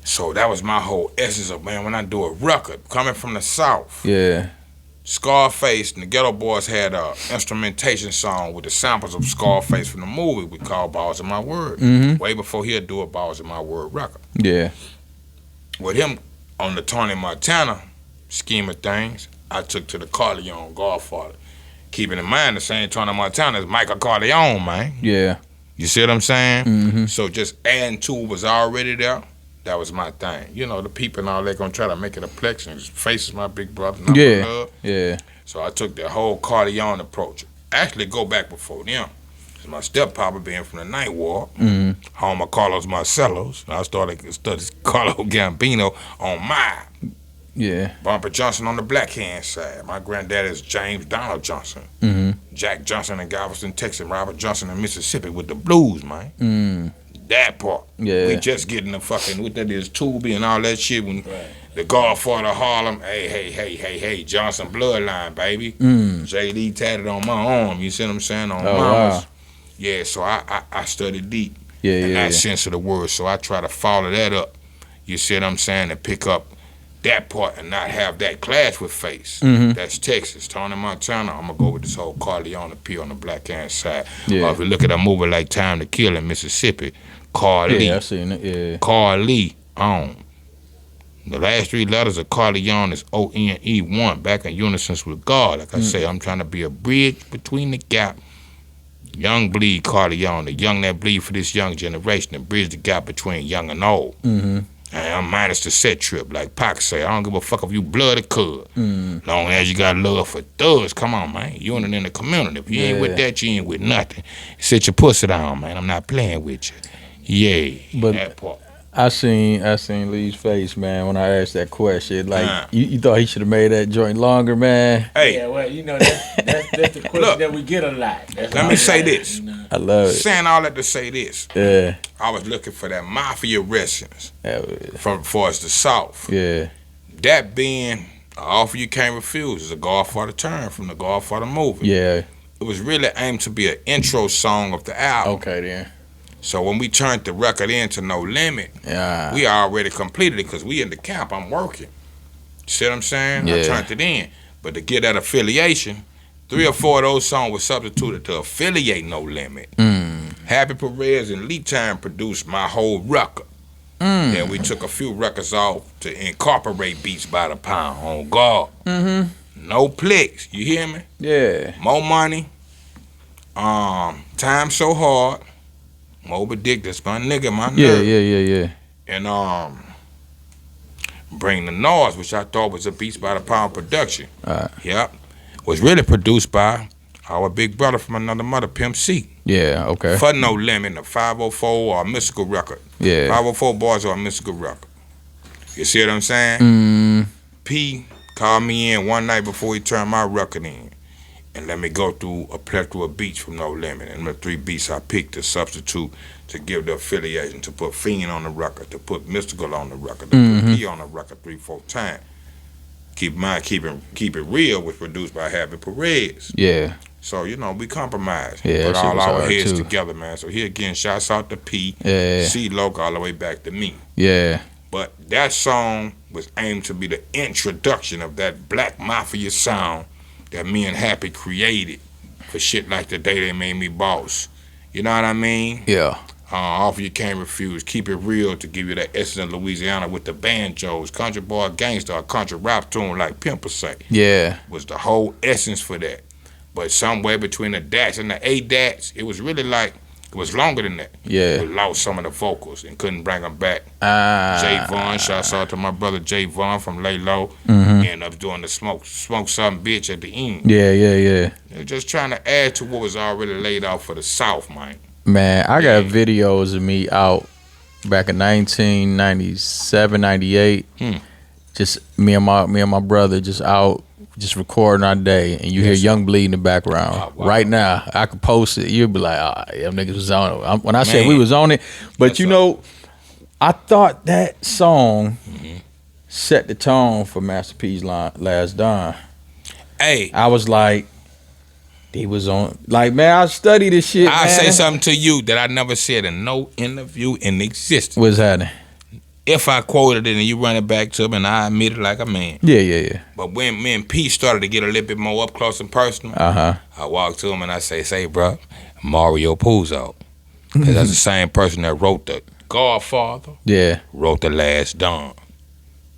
So that was my whole essence of, man, when I do a record, coming from the South, Yeah. Scarface and the Ghetto Boys had a instrumentation song with the samples of Scarface from the movie we called Balls in My Word. Way before he'd do a Balls in My Word record. Yeah. With him on the Tony Montana scheme of things, I took to the Corleone Godfather. Keeping in mind the same Tony Montana as Michael Corleone, man. Yeah. You see what I'm saying? So just adding to it was already there. That was my thing. You know, the people and all, they're going to try to make it a plex. And his face is my big brother. Number Yeah. love. Yeah. So I took the whole Corleone approach. Actually, go back before them. My step-papa being from the Night War, home of Carlos Marcellos. I started Carlo Gambino on my Yeah. Bumper Johnson on the black hand side. My granddad is James Donald Johnson. Jack Johnson in Galveston, Texas. Robert Johnson in Mississippi with the blues, man. That part. Yeah. We just getting the fucking, what that is, Tubi and all that shit. When the Godfather Harlem, hey, Johnson bloodline, baby. J.D. tatted on my arm, you see what I'm saying? On Oh, mamas. wow. Yeah, so I studied deep Yeah, in yeah, that sense of the word. So I try to follow that up, you see what I'm saying, and pick up that part and not have that clash with face. That's Texas. Tony Montana, I'm going to go with this whole Corleone P on the black hand side. Or if you look at a movie like Time to Kill in Mississippi, Carly. Yeah, I seen it, yeah. Carly on. The last 3 letters of Corleone is O-N-E-1, back in unison with God. Like I say, I'm trying to be a bridge between the gap. Young bleed Corleone, the young that bleed for this young generation, and bridge the gap between young and old. And I'm minus the set trip, like Pac say. I don't give a fuck if you blood or cud. Long as you got love for thugs, come on, man. You in the community. If you ain't with that, you ain't with nothing. Sit your pussy down, man. I'm not playing with you. Yeah, but that part. I seen Lee's face, man, when I asked that question. Like, you thought he should have made that joint longer, man? Hey. Yeah, well, you know, that's the question Look, that we get a lot. Let me say this. You know? I love it. Saying all that to say this. Yeah. I was looking for that mafia wrestling Yeah. from far as the South. Yeah. That being an offer you can't refuse is a Godfather term from the Godfather movie. Yeah. It was really aimed to be an intro song of the album. Okay, then. So when we turned the record into No Limit, Yeah. we already completed it because we in the camp. I'm working. See what I'm saying? Yeah. I turned it in. But to get that affiliation, 3 or 4 of those songs were substituted to affiliate No Limit. Happy Perez and Lee Tyme produced my whole record. Then we took a few records off to incorporate Beats by the Pound on God. No Plex, you hear me? Yeah. More Money. Time So Hard. Moby Dick, that's my nigga, my Yeah, nerd. yeah. And Bring the Noise, which I thought was a Beats by the Pound production. Yep. Was really produced by our big brother from another mother, Pimp C. Yeah, okay. For No Limit, the 504 or a mystical record. Yeah. 504 bars or a mystical record. You see what I'm saying? P called me in one night before he turned my record in and let me go through a plethora of beats from No Limit. And the 3 beats I picked to substitute to give the affiliation, to put Fiend on the record, to put Mystical on the record, to put P on the record 3-4 times. Keep in mind, keep it real was produced by Happy Perez. Yeah. So, you know, we compromise. Yeah, Put that shit all was our hard, heads too. together, man. So here again, shouts out to P, Yeah. C Loc, all the way back to me. Yeah. But that song was aimed to be the introduction of that Black Mafia sound that me and Happy created for shit like The Day They Made Me Boss. You know what I mean? Yeah. Offer You Can't Refuse, Keep It Real to give you that essence of Louisiana with the banjos, Country Boy Gangsta, a country rap tune like Pimp say. Yeah. Was the whole essence for that. But somewhere between the dats and the A-dats, it was really like, it was longer than that. Yeah. We lost some of the vocals and couldn't bring them back. Ah. Jay Vaughn, shouts out to my brother Jay Vaughn from Lay Low. He ended up doing the smoke something bitch at the end. Yeah. They're just trying to add to what was already laid out for the South, man. Man, I got videos of me out back in 1997, 98. Just me and my brother just out, just recording our day, and you hear Youngbleed in the background. Oh, wow. Right now, I could post it. You'd be like, them niggas was on it. When I said we was on it, but That's you know, I thought that song set the tone for Master P's Last Don. Hey, I was like, he was on. Like, man, I studied this shit. I'll man. say something to you that I never said in no interview in existence. What's happening? If I quoted it and you run it back to me and I admit it like a man. Yeah. But when me and P started to get a little bit more up close and personal, I walk to him and I say, bro, Mario Puzo. Because that's the same person that wrote The Godfather, wrote The Last Don.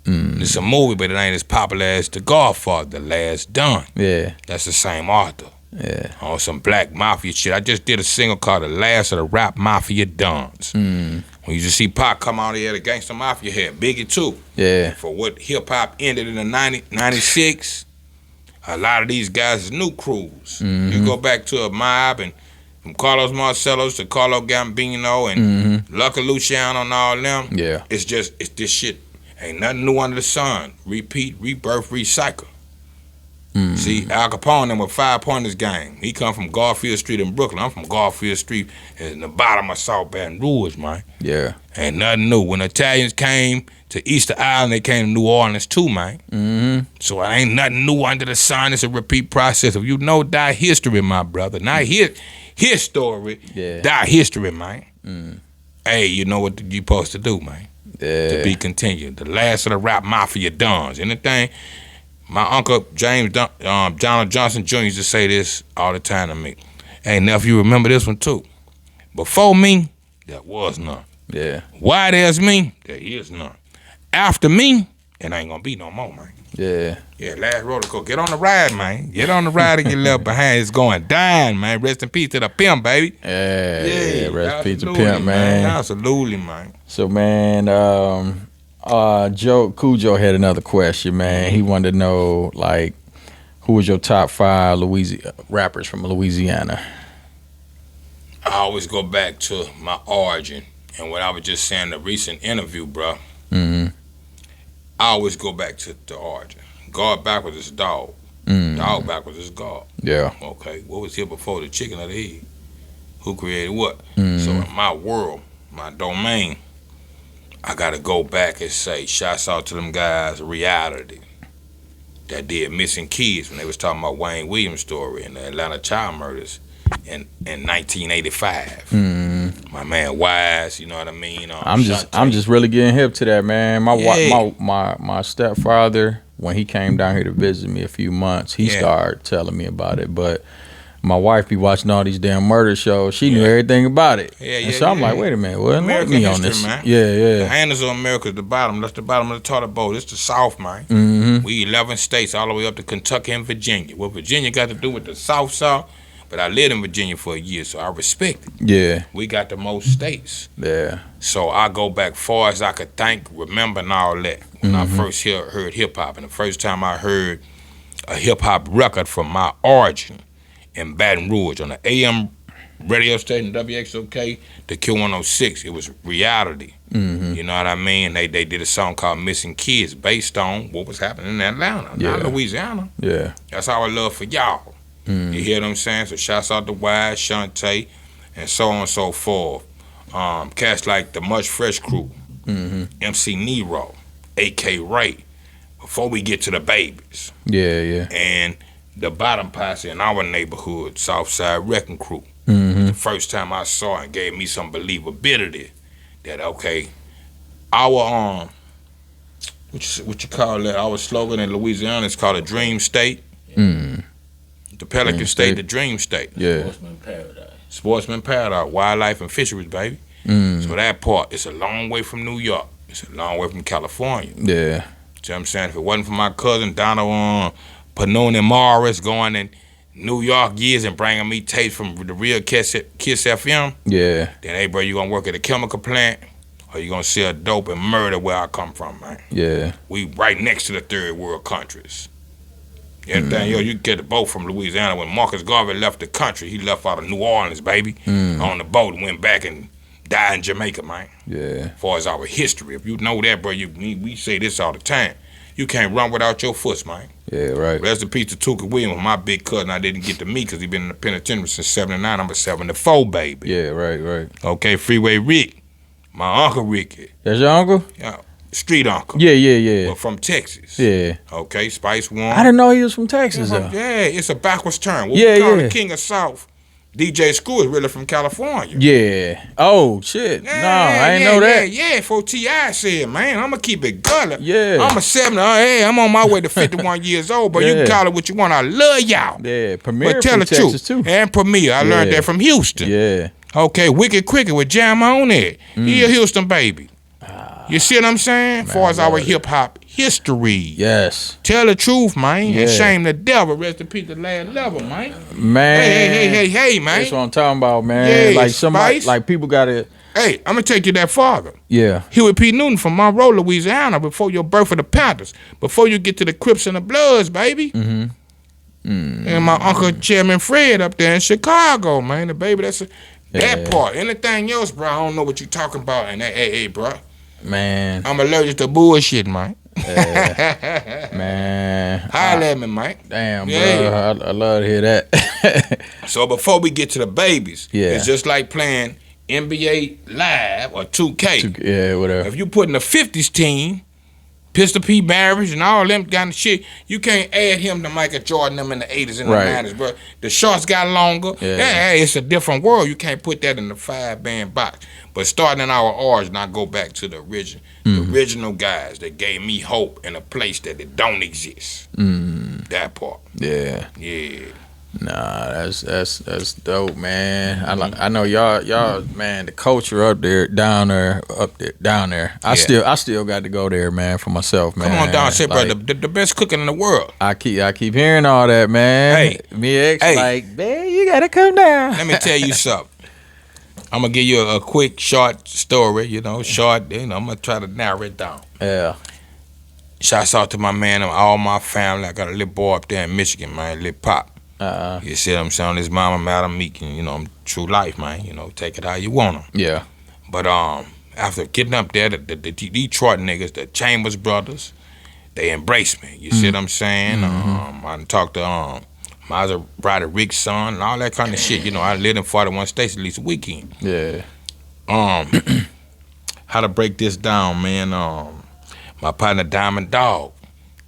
It's a movie, but it ain't as popular as The Godfather, The Last Don. Yeah. That's the same author. Yeah. On some black mafia shit. I just did a single called The Last of the Rap Mafia Dons. When you just see Pac come out here, the gangster mafia head, Biggie too. Yeah. For what hip hop ended in the 96, a lot of these guys is new crews. You go back to a mob and from Carlos Marcellos to Carlo Gambino and Lucky Luciano and all them. Yeah. It's this shit. Ain't nothing new under the sun. Repeat, rebirth, recycle. See, Al Capone them with 5 Pointers gang. He come from Garfield Street in Brooklyn. I'm from Garfield Street in the bottom of South Baton Rouge, man. Yeah. Ain't nothing new. When the Italians came to Easter Island, they came to New Orleans too, man. So it ain't nothing new under the sun. It's a repeat process. If you know die history, my brother, not his story, die history, man. Hey, you know what you supposed to do, man. To be continued. The last of the rap mafia dons. Anything. My uncle James Donald Johnson Jr. used to say this all the time to me. Hey, nephew, you remember this one too. Before me, there was none. Yeah. Why there's me, there is none. After me, it ain't gonna be no more, man. Yeah. Yeah, last roller coaster. Get on the ride, man. Get on the ride and get left behind. It's going down, man. Rest in peace to the pimp, baby. Yeah. Rest in peace to pimp, man. Absolutely, man. So, man, Cool Joe had another question, man. He wanted to know, like, who was your top 5 rappers from Louisiana? I always go back to my origin. And what I was just saying in the recent interview, bro. Mm-hmm. I always go back to the origin. God backwards is dog. Dog backwards is God. Yeah. Okay. What was here before the chicken or the egg? Who created what? Mm-hmm. So in my world, my domain, I gotta go back and say, shouts out to them guys, Reality, that did Missing Kids when they was talking about Wayne Williams' story and the Atlanta child murders in 1985. My man Wise, you know what I mean? I'm just really getting hip to that, man. My stepfather, when he came down here to visit me a few months, he started telling me about it. But my wife be watching all these damn murder shows. She knew everything about it. So I'm like, wait a minute, well, enlighten me on this. Man. Yeah. The handles of America is the bottom. That's the bottom of the toilet bowl. It's the South, man. Mm-hmm. We 11 states all the way up to Kentucky and Virginia. What Virginia got to do with the South? But I lived in Virginia for a year, so I respect it. Yeah. We got the most states. Yeah. So I go back far as I could think, remember and all that. When I first heard hip-hop, and the first time I heard a hip-hop record from my origin in Baton Rouge on the AM radio station, WXOK, the Q106, it was Reality. Mm-hmm. You know what I mean? They did a song called Missing Kids based on what was happening in Atlanta, not Louisiana. Yeah. That's our love for y'all. You hear what I'm saying? So shouts out to Wise, Shantae, and so on and so forth. Cats like the Much Fresh Crew, MC Nero, A.K. Ray, before we get to the babies. Yeah. And the bottom posse in our neighborhood, Southside Wrecking Crew. Mm-hmm. The first time I saw it gave me some believability that, okay, our, what you call that? Our slogan in Louisiana is called a dream state. The Pelican State, the Dream State. Yeah. Sportsman Paradise, wildlife and fisheries, baby. So that part, it's a long way from New York. It's a long way from California. Yeah. See what I'm saying? If it wasn't for my cousin Donald Panoni Morris going in New York years and bringing me tapes from the real Kiss FM, Yeah. then, hey, bro, you gonna work at a chemical plant or you gonna sell dope and murder where I come from, man? Yeah. We right next to the third world countries. Everything, you get the boat from Louisiana. When Marcus Garvey left the country, he left out of New Orleans, baby, on the boat and went back and died in Jamaica, man. Yeah. As far as our history, if you know that, bro, we say this all the time. You can't run without your foot, man. Yeah, right. Rest in peace to Tuka Williams, my big cousin. I didn't get to meet because he been in the penitentiary since 79. I'm a 74, baby. Yeah, right. Okay, Freeway Rick, my Uncle Ricky. That's your uncle? Yeah, street uncle. Yeah. But from Texas. Yeah. Okay, Spice One. I didn't know he was from Texas, though. Yeah, it's a backwards turn. What we call the King of South, DJ Screw, is really from California. Yeah. Oh, shit. No, I ain't know that. Yeah, for T.I. said, man, I'm going to keep it gully. Yeah. I'm a 70. Hey, I'm on my way to 51 years old, but you can call it what you want. I love y'all. Yeah, Premier but tell from the Texas, truth. too. And Premier. I learned that from Houston. Yeah. Okay, Wicked Cricket with Jam on it. He a Houston baby. You see what I'm saying? As far as our hip-hop history. Yes. Tell the truth, man. Yeah. And shame the devil. Rest in peace the last level, man. Man. Hey, man. That's what I'm talking about, man. Yeah, like somebody, Spice. like people gotta. Hey, I'm gonna take you that farther. Yeah. Huey P. Newton from Monroe, Louisiana, before your birth of the Panthers, before you get to the Crips and the Bloods, baby. And my Uncle Chairman Fred up there in Chicago, man. The baby, that part. Anything else, bro, I don't know what you talking about. And hey, bro. Man. I'm allergic to bullshit, man. Man. Holla at me, Mike. Damn, bro. I love to hear that. So before we get to the babies, Yeah. it's just like playing NBA Live or 2K. Yeah, whatever. If you put in a 50s team, Pistol P. Barrage and all them kind of shit. You can't add him to Michael Jordan them in the 80s and the 90s, bro. The shorts got longer. Yeah, it's a different world. You can't put that in the 5-band box. But starting in our origin, I go back to the original guys that gave me hope in a place that it don't exist. That part. Yeah. Yeah. Nah, that's dope, man. I know y'all, man. The culture up there, down there. I still got to go there, man, for myself, man. Come on down, say, bro, the best cooking in the world. I keep hearing all that, man. Hey, me ex, like, man, you gotta come down. Let me tell you something. I'm gonna give you a quick, short story. I'm gonna try to narrow it down. Yeah. Shouts out to my man and all my family. I got a little boy up there in Michigan, man, little Pop. You see what I'm saying? His mama, Madam Meekin, I'm true life, man. Take it how you want them. Yeah. But after getting up there, the Detroit niggas, the Chambers brothers, they embraced me. You see what I'm saying? I talked to Maserati Rick's son and all that kind of shit. I lived in 41 states at least a weekend. Yeah. How to break this down, man? My partner Diamond Dog,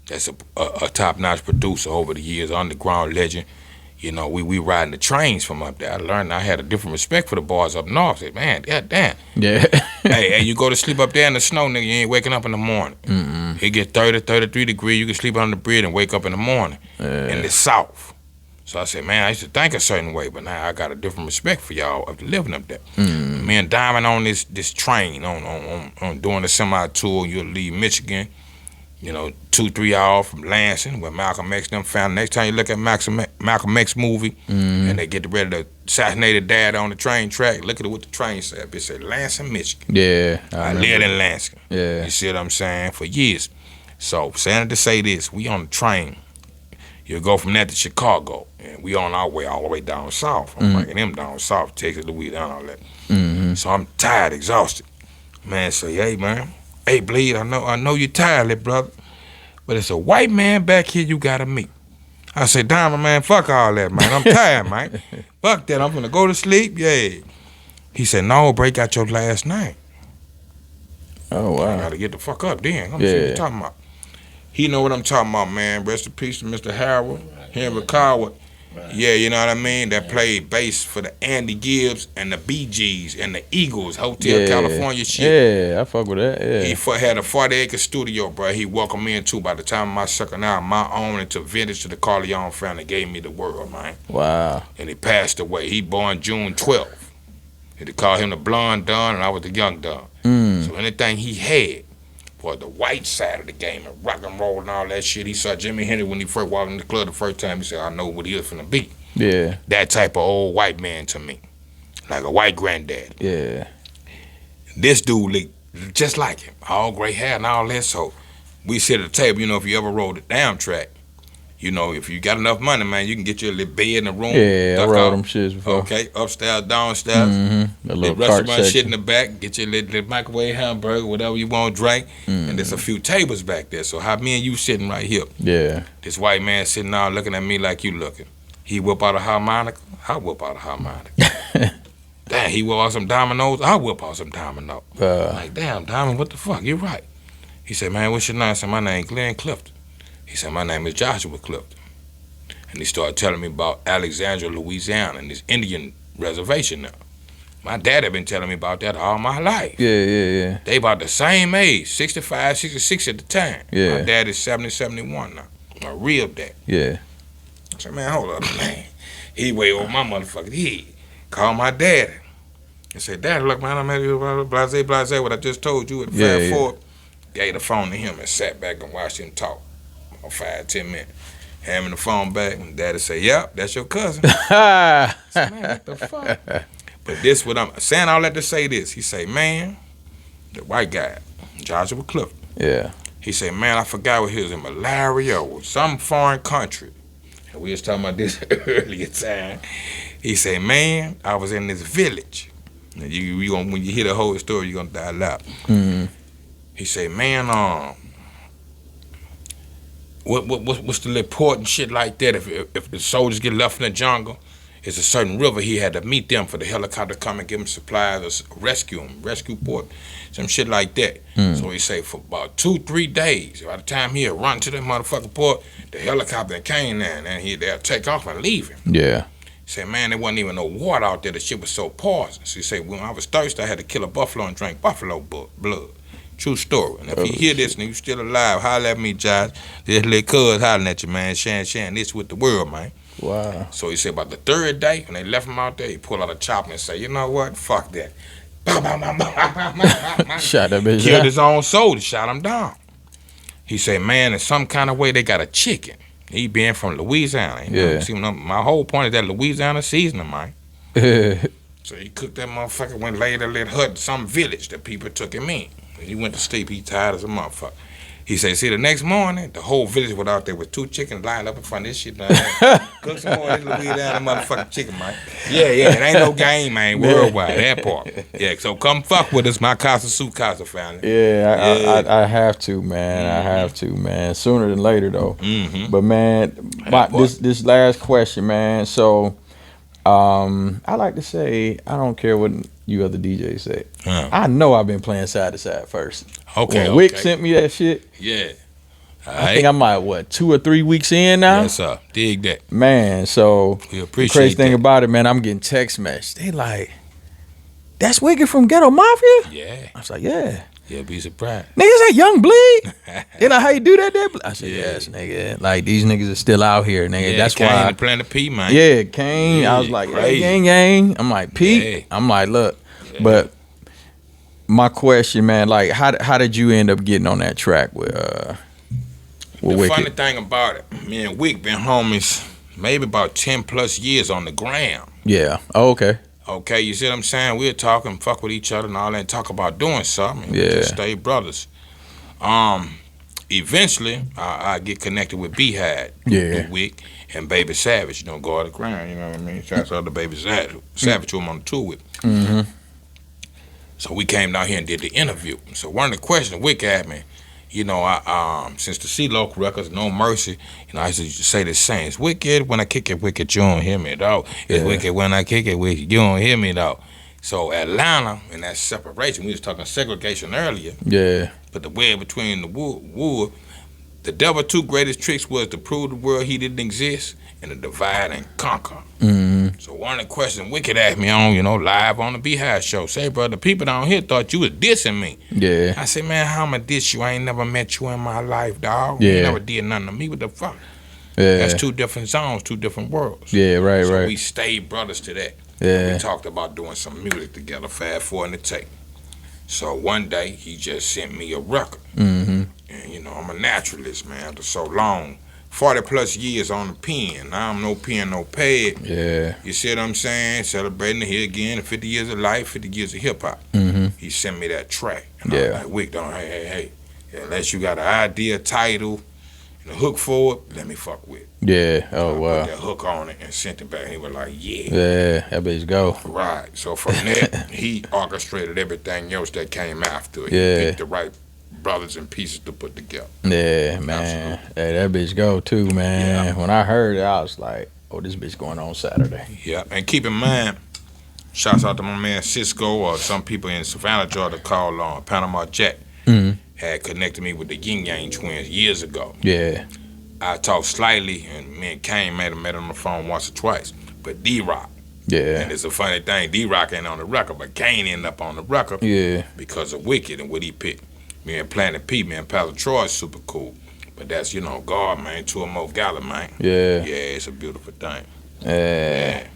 that's a top-notch producer over the years, underground legend. We riding the trains from up there. I learned I had a different respect for the boys up north. I said, man, goddamn. Yeah. hey, you go to sleep up there in the snow, nigga, you ain't waking up in the morning. It get 30, 33 degrees. You can sleep on the bridge and wake up in the morning in the south. So I said, man, I used to think a certain way, but now I got a different respect for y'all up living up there. Me and Diamond on this train, on doing a semi-tour. You'll leave Michigan, 2-3 hours from Lansing, where Malcolm X them found. Next time you look at Malcolm X movie, and they get ready to assassinate a dad on the train track, look at what the train said. It said Lansing, Michigan. Yeah. I lived in Lansing. Yeah. You see what I'm saying? For years. So, saying to say this, we on the train. You go from that to Chicago, and we on our way all the way down south. I'm bringing them down south, Texas, Louisiana, all that. So I'm tired, exhausted. Man say, hey, man. Hey, Bleed, I know you're tired, little brother, but it's a white man back here you gotta meet. I said, Diamond, man, fuck all that, man. I'm tired, man. Fuck that. I'm gonna go to sleep. Yeah. He said, no, break out your last name. Oh, wow. I gotta get the fuck up then. I'm see what you're talking about. He know what I'm talking about, man. Rest in peace to Mr. Howard, Henry Coward. Right. Yeah, you know what I mean? That played bass for the Andy Gibbs and the Bee Gees and the Eagles, Hotel California shit. Yeah, I fuck with that, yeah. He had a 40-acre studio, bro. He welcomed me into, by the time of my second album, my own into vintage to the Corleone family, gave me the world, man. Wow. And he passed away. He born June 12th. They called him the Blonde Don, and I was the Young Don. So anything he had for the white side of the game and rock and roll and all that shit. He saw Jimi Hendrix when he first walked in the club the first time. He said, I know what he is finna be. Yeah. That type of old white man to me. Like a white granddad. Yeah. This dude looked just like him. All gray hair and all that. So we sit at the table, if you ever rode the down track, if you got enough money, man, you can get you a little bed in the room. Yeah, I rode them shits before. Okay, upstairs, downstairs. A little restaurant shit in the back. Get your little microwave hamburger, whatever you want to drink. And there's a few tables back there. So how me and you sitting right here. Yeah. This white man sitting down looking at me like you looking. He whip out a harmonica. I whip out a harmonica. Damn, he whip out some dominoes. I whip out some dominoes. Like, damn, Diamond, what the fuck? You're right. He said, man, what's your name? I said, my name Glenn Clifton. He said, my name is Joshua Clifton. And he started telling me about Legendary Louisiana and this Indian reservation now. My dad had been telling me about that all my life. Yeah. They about the same age, 65, 66 at the time. Yeah. My dad is 70, 71 now. My real dad. Yeah. I said, man, hold up, man. He way over my motherfucking head. Called my daddy. And said, Daddy, look, man, I'm at you, blase, what I just told you at 5-4. Gave the phone to him and sat back and watched him talk. 5-10 minutes. Hand me the phone back, and Daddy say, yep, that's your cousin. I said, man, what the fuck? But this what I'm saying, all that to say this. He say, man, the white guy, Joshua Clifton. Yeah. He say, man, I forgot what he was in Malaria or some foreign country. And we was talking about this earlier time. He say, man, I was in this village. And when you hear the whole story, you're gonna die loud. He say, man, what's the important shit like that? If the soldiers get left in the jungle it's a certain river he had to meet them for the helicopter to come and give him supplies or rescue port, some shit like that. So he say for about 2-3 days, by the time he'll run to the motherfucking port, the helicopter came there and they'll take off and leave him. Yeah. He said, man, there wasn't even no water out there. The shit was so poisonous. He said, when I was thirsty, I had to kill a buffalo and drink buffalo blood. True story. And if you hear this and you still alive, holler at me, Josh. This little cuz hollering at you, man. Sharing this with the world, man. Wow. So he said about the 3rd day, when they left him out there, he pulled out a chopper and said, you know what? Fuck that. Shot that bitch. Killed his own soldier, shot him down. He said, man, in some kind of way they got a chicken. He being from Louisiana. See, my whole point is that Louisiana seasoning, man. So he cooked that motherfucker, went laid a little hut in some village that people took him in. When he went to sleep, he tired as a motherfucker. He said, see, the next morning, the whole village was out there with 2 chickens lined up in front of this shit. Cook some more of this Louisiana motherfucking chicken, man. Yeah, it ain't no game, man, worldwide, that part. Yeah, so come fuck with us, my Casa Su Casa family. Yeah, I have to, man. I have to, man. Sooner than later, though. But, man, this last question, man. So, I like to say, I don't care what you other DJs say. I know I've been playing side to side first. Okay. When Wick sent me that shit. Yeah. I think I'm like, 2 or 3 weeks in now? Yes, sir. Dig that. Man, so we appreciate the crazy thing about it, man, I'm getting text messages. They like, that's Wicked from Ghetto Mafia? Yeah. I was like, yeah. You'll be surprised. Niggas that youngbleed? You know how you do that there? I said, yes, nigga. Like, these niggas are still out here, nigga. That's Kane why. Planet P, man. Yeah, Kane. I was like, hey, gang. I'm like, Pete. I'm like, look. But my question, man, like, how did you end up getting on that track with Wicked? Funny thing about it, me and Wick been homies maybe about 10 plus years on the gram. Yeah. Oh, okay. Okay, you see what I'm saying? We'll talk and fuck with each other and all that and talk about doing something. Yeah. Just stay brothers. Eventually, I get connected with B-Had, with Wick, and Baby Savage, go to the ground, you know what I mean? Shouts out to Baby Savage, who I'm on the tour with. So we came down here and did the interview. So one of the questions Wick asked me, I since the C-Local Records, No Mercy, I used to say this saying, it's wicked when I kick it, wicked, you don't hear me, dog. It's wicked when I kick it, wicked, you don't hear me, dog. So Atlanta, and that separation, we was talking segregation earlier. Yeah. But the way between the wood, the devil 2 greatest tricks was to prove the world he didn't exist and to divide and conquer. So one of the questions Wicked asked me on, live on the Beehive show, say, brother, people down here thought you was dissing me. Yeah. I said, man, how am I diss you? I ain't never met you in my life, dog. You never did nothing to me. What the fuck? Yeah. That's 2 different zones, 2 different worlds. Yeah, right. So we stayed brothers to that. Yeah. We talked about doing some music together, fast forward in the tape. So one day, he just sent me a record. And, I'm a naturalist, man, after so long. 40 plus years on the pen. Now I'm no pen, no pad. Yeah. You see what I'm saying? Celebrating here again, 50 years of life, 50 years of hip hop. He sent me that track. And I was like, Wick, hey. Unless you got an idea, title, and a hook for it, let me fuck with it. Yeah. Oh, wow. Put that hook on it and sent it back. And he was like, yeah, that bitch go. Right. So from there, he orchestrated everything else that came after it. Yeah. He picked the right brothers and pieces to put together. Yeah, man. Absolutely. Hey, that bitch go too, man. Yeah. When I heard it, I was like, oh, this bitch going on Saturday. Yeah, and keep in mind, shouts out to my man Cisco or some people in Savannah, Georgia called on Panama Jack. Had connected me with the Yin Yang twins years ago. Yeah. I talked slightly, and me and Kane met him on the phone once or twice. But D-Rock. Yeah. And it's a funny thing, D-Rock ain't on the record, but Kane ended up on the record. Yeah. Because of Wicked and what he picked. Me and Planet P, man, Palo Troy is super cool. But that's, God, man, 2 or more gala, man. Yeah. Yeah, it's a beautiful thing. Yeah.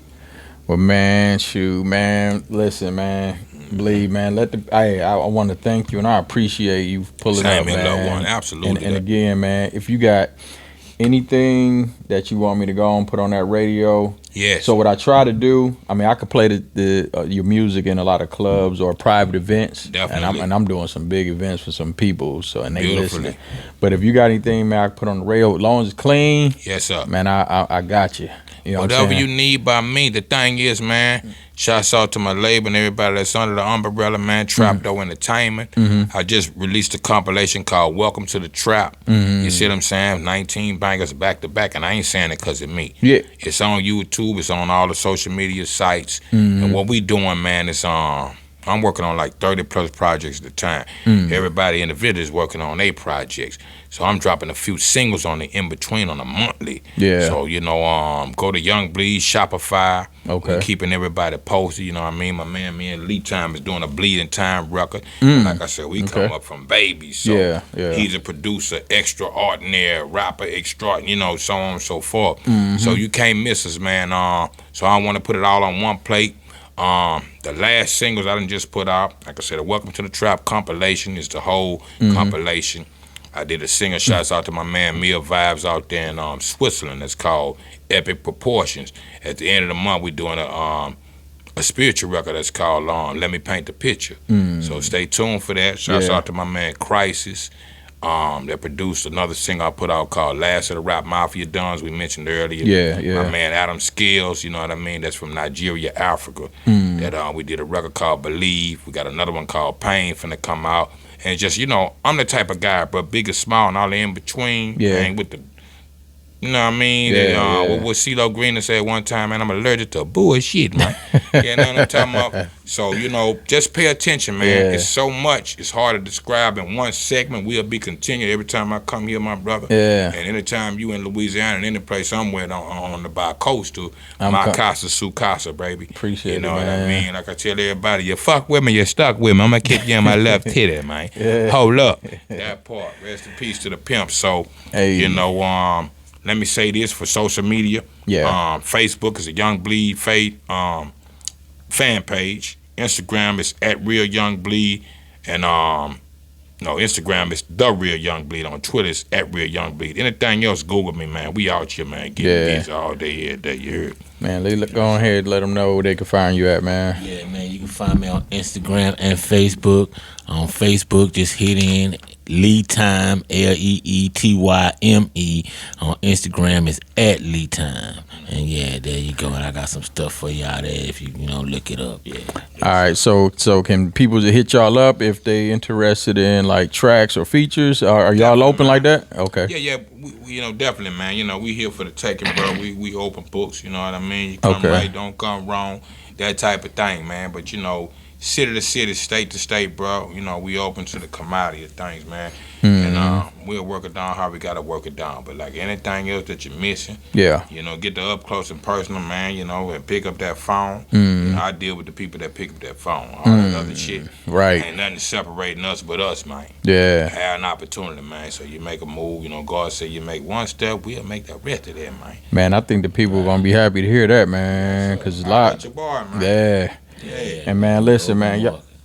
Well, man, shoot, man, listen, man, Bleed, man, I want to thank you, and I appreciate you pulling up, man. Same, one, absolutely. And again, man, if you got anything that you want me to go and put on that radio. Yes. So what I try to do, I could play your music in a lot of clubs or private events. Definitely. And I'm doing some big events for some people, and they listening. But if you got anything, man, I can put on the radio, as long as it's clean. Yes, sir. Man, I got you. You know whatever you need by me. The thing is, man, shouts out to my label and everybody that's under the umbrella, man. Trap Though Entertainment. I just released a compilation called Welcome to the Trap. You see what I'm saying? 19 bangers back to back, and I ain't saying it because of me. Yeah. It's on YouTube. It's on all the social media sites. And what we doing, man, is I'm working on like 30 plus projects at a time. Everybody individually is working on their projects. So I'm dropping a few singles on the in between on a monthly. Yeah. So, you know, go to Youngbleed, Shopify. Okay. We're keeping everybody posted, you know what I mean? My man, me and Tyme is doing a Bleeding Time record. Like I said, we come up from babies. So he's a producer, extraordinary, rapper, you know, so on and so forth. So you can't miss us, man. So I want to put it all on one plate. The last singles I done just put out, like I said, the Welcome to the Trap compilation is the whole compilation. I did a singer, shouts out to my man Mia Vibes out there in Switzerland. It's called Epic Proportions. At the end of the month, we're doing a spiritual record that's called Let Me Paint the Picture. So stay tuned for that. Shouts out to my man Crisis. That produced another single I put out called Last of the Rap Mafia Dons, we mentioned earlier. My man Adam Skills, you know what I mean? That's from Nigeria, Africa. That we did a record called Believe. We got another one called Pain finna come out. And just, you know, I'm the type of guy, but big and small and all the in between. Ain't with the, you know what I mean? What CeeLo Green said one time, man, I'm allergic to bullshit, man. You know what I'm talking about? So, you know, just pay attention, man. It's so much. It's hard to describe in one segment. We'll be continued every time I come here, my brother. And anytime you in Louisiana and any place somewhere on the bi-coastal, my casa, su casa, baby. Appreciate it, you know man. what I mean? Like I tell everybody, you fuck with me, you stuck with me. I'm going to kick you in my left titty, man. Hold up. That part. Rest in peace to the pimp. So, you know, let me say this for social media. Facebook is a Youngbleed fan page. Instagram is @RealYoungBleed. And no, Instagram is The Real Youngbleed. On Twitter it's @RealYoungBleed. Anything else, Google me, man. We out here, man. Getting busy all day, every day, you heard? Man, go ahead and let them know where they can find you at, man. Yeah, man, you can find me on Instagram and Facebook. On Facebook, just hit in Tyme, LeeTyme. On Instagram is @LeeTyme. And yeah, there you go. And I got some stuff for y'all there if you look it up. Yeah. All right, so can people just hit y'all up if they interested in like tracks or features? Are y'all open like that? Okay. Yeah. We, you know, definitely, man. You know, we here for the taking, bro. We open books. You know what I mean? You come right, don't come wrong. That type of thing, man. But you know, city to city, state to state, bro. You know, we open to the commodity of things, man. And we'll work it down how we gotta work it down. But like anything else that you're missing, you know, get the up close and personal, man. You know, and pick up that phone. You know, I deal with the people that pick up that phone. All that other shit, ain't nothing separating us but us, man. Have an opportunity, man. So you make a move. You know, God said you make one step, we'll make the rest of that, man. Man, I think the people are gonna be happy to hear that, man. Cause a lot. Your bar, man. And man, listen, man.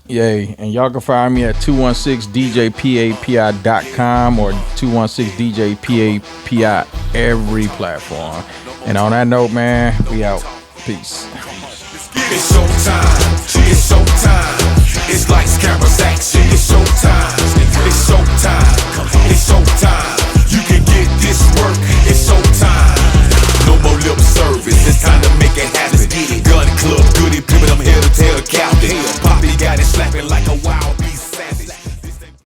And y'all can find me at 216djpapi.com or 216djpapi every platform. And on that note, man, we out. Peace. It's showtime. It's showtime. It's lights, cameras, action. It's showtime. It's showtime. It's showtime. You can get this work. It's showtime. No more lip service. It's time to make it happen. Gun club, goody, pimpin', I'm here to tell the captain. Papi got it slapping like a wild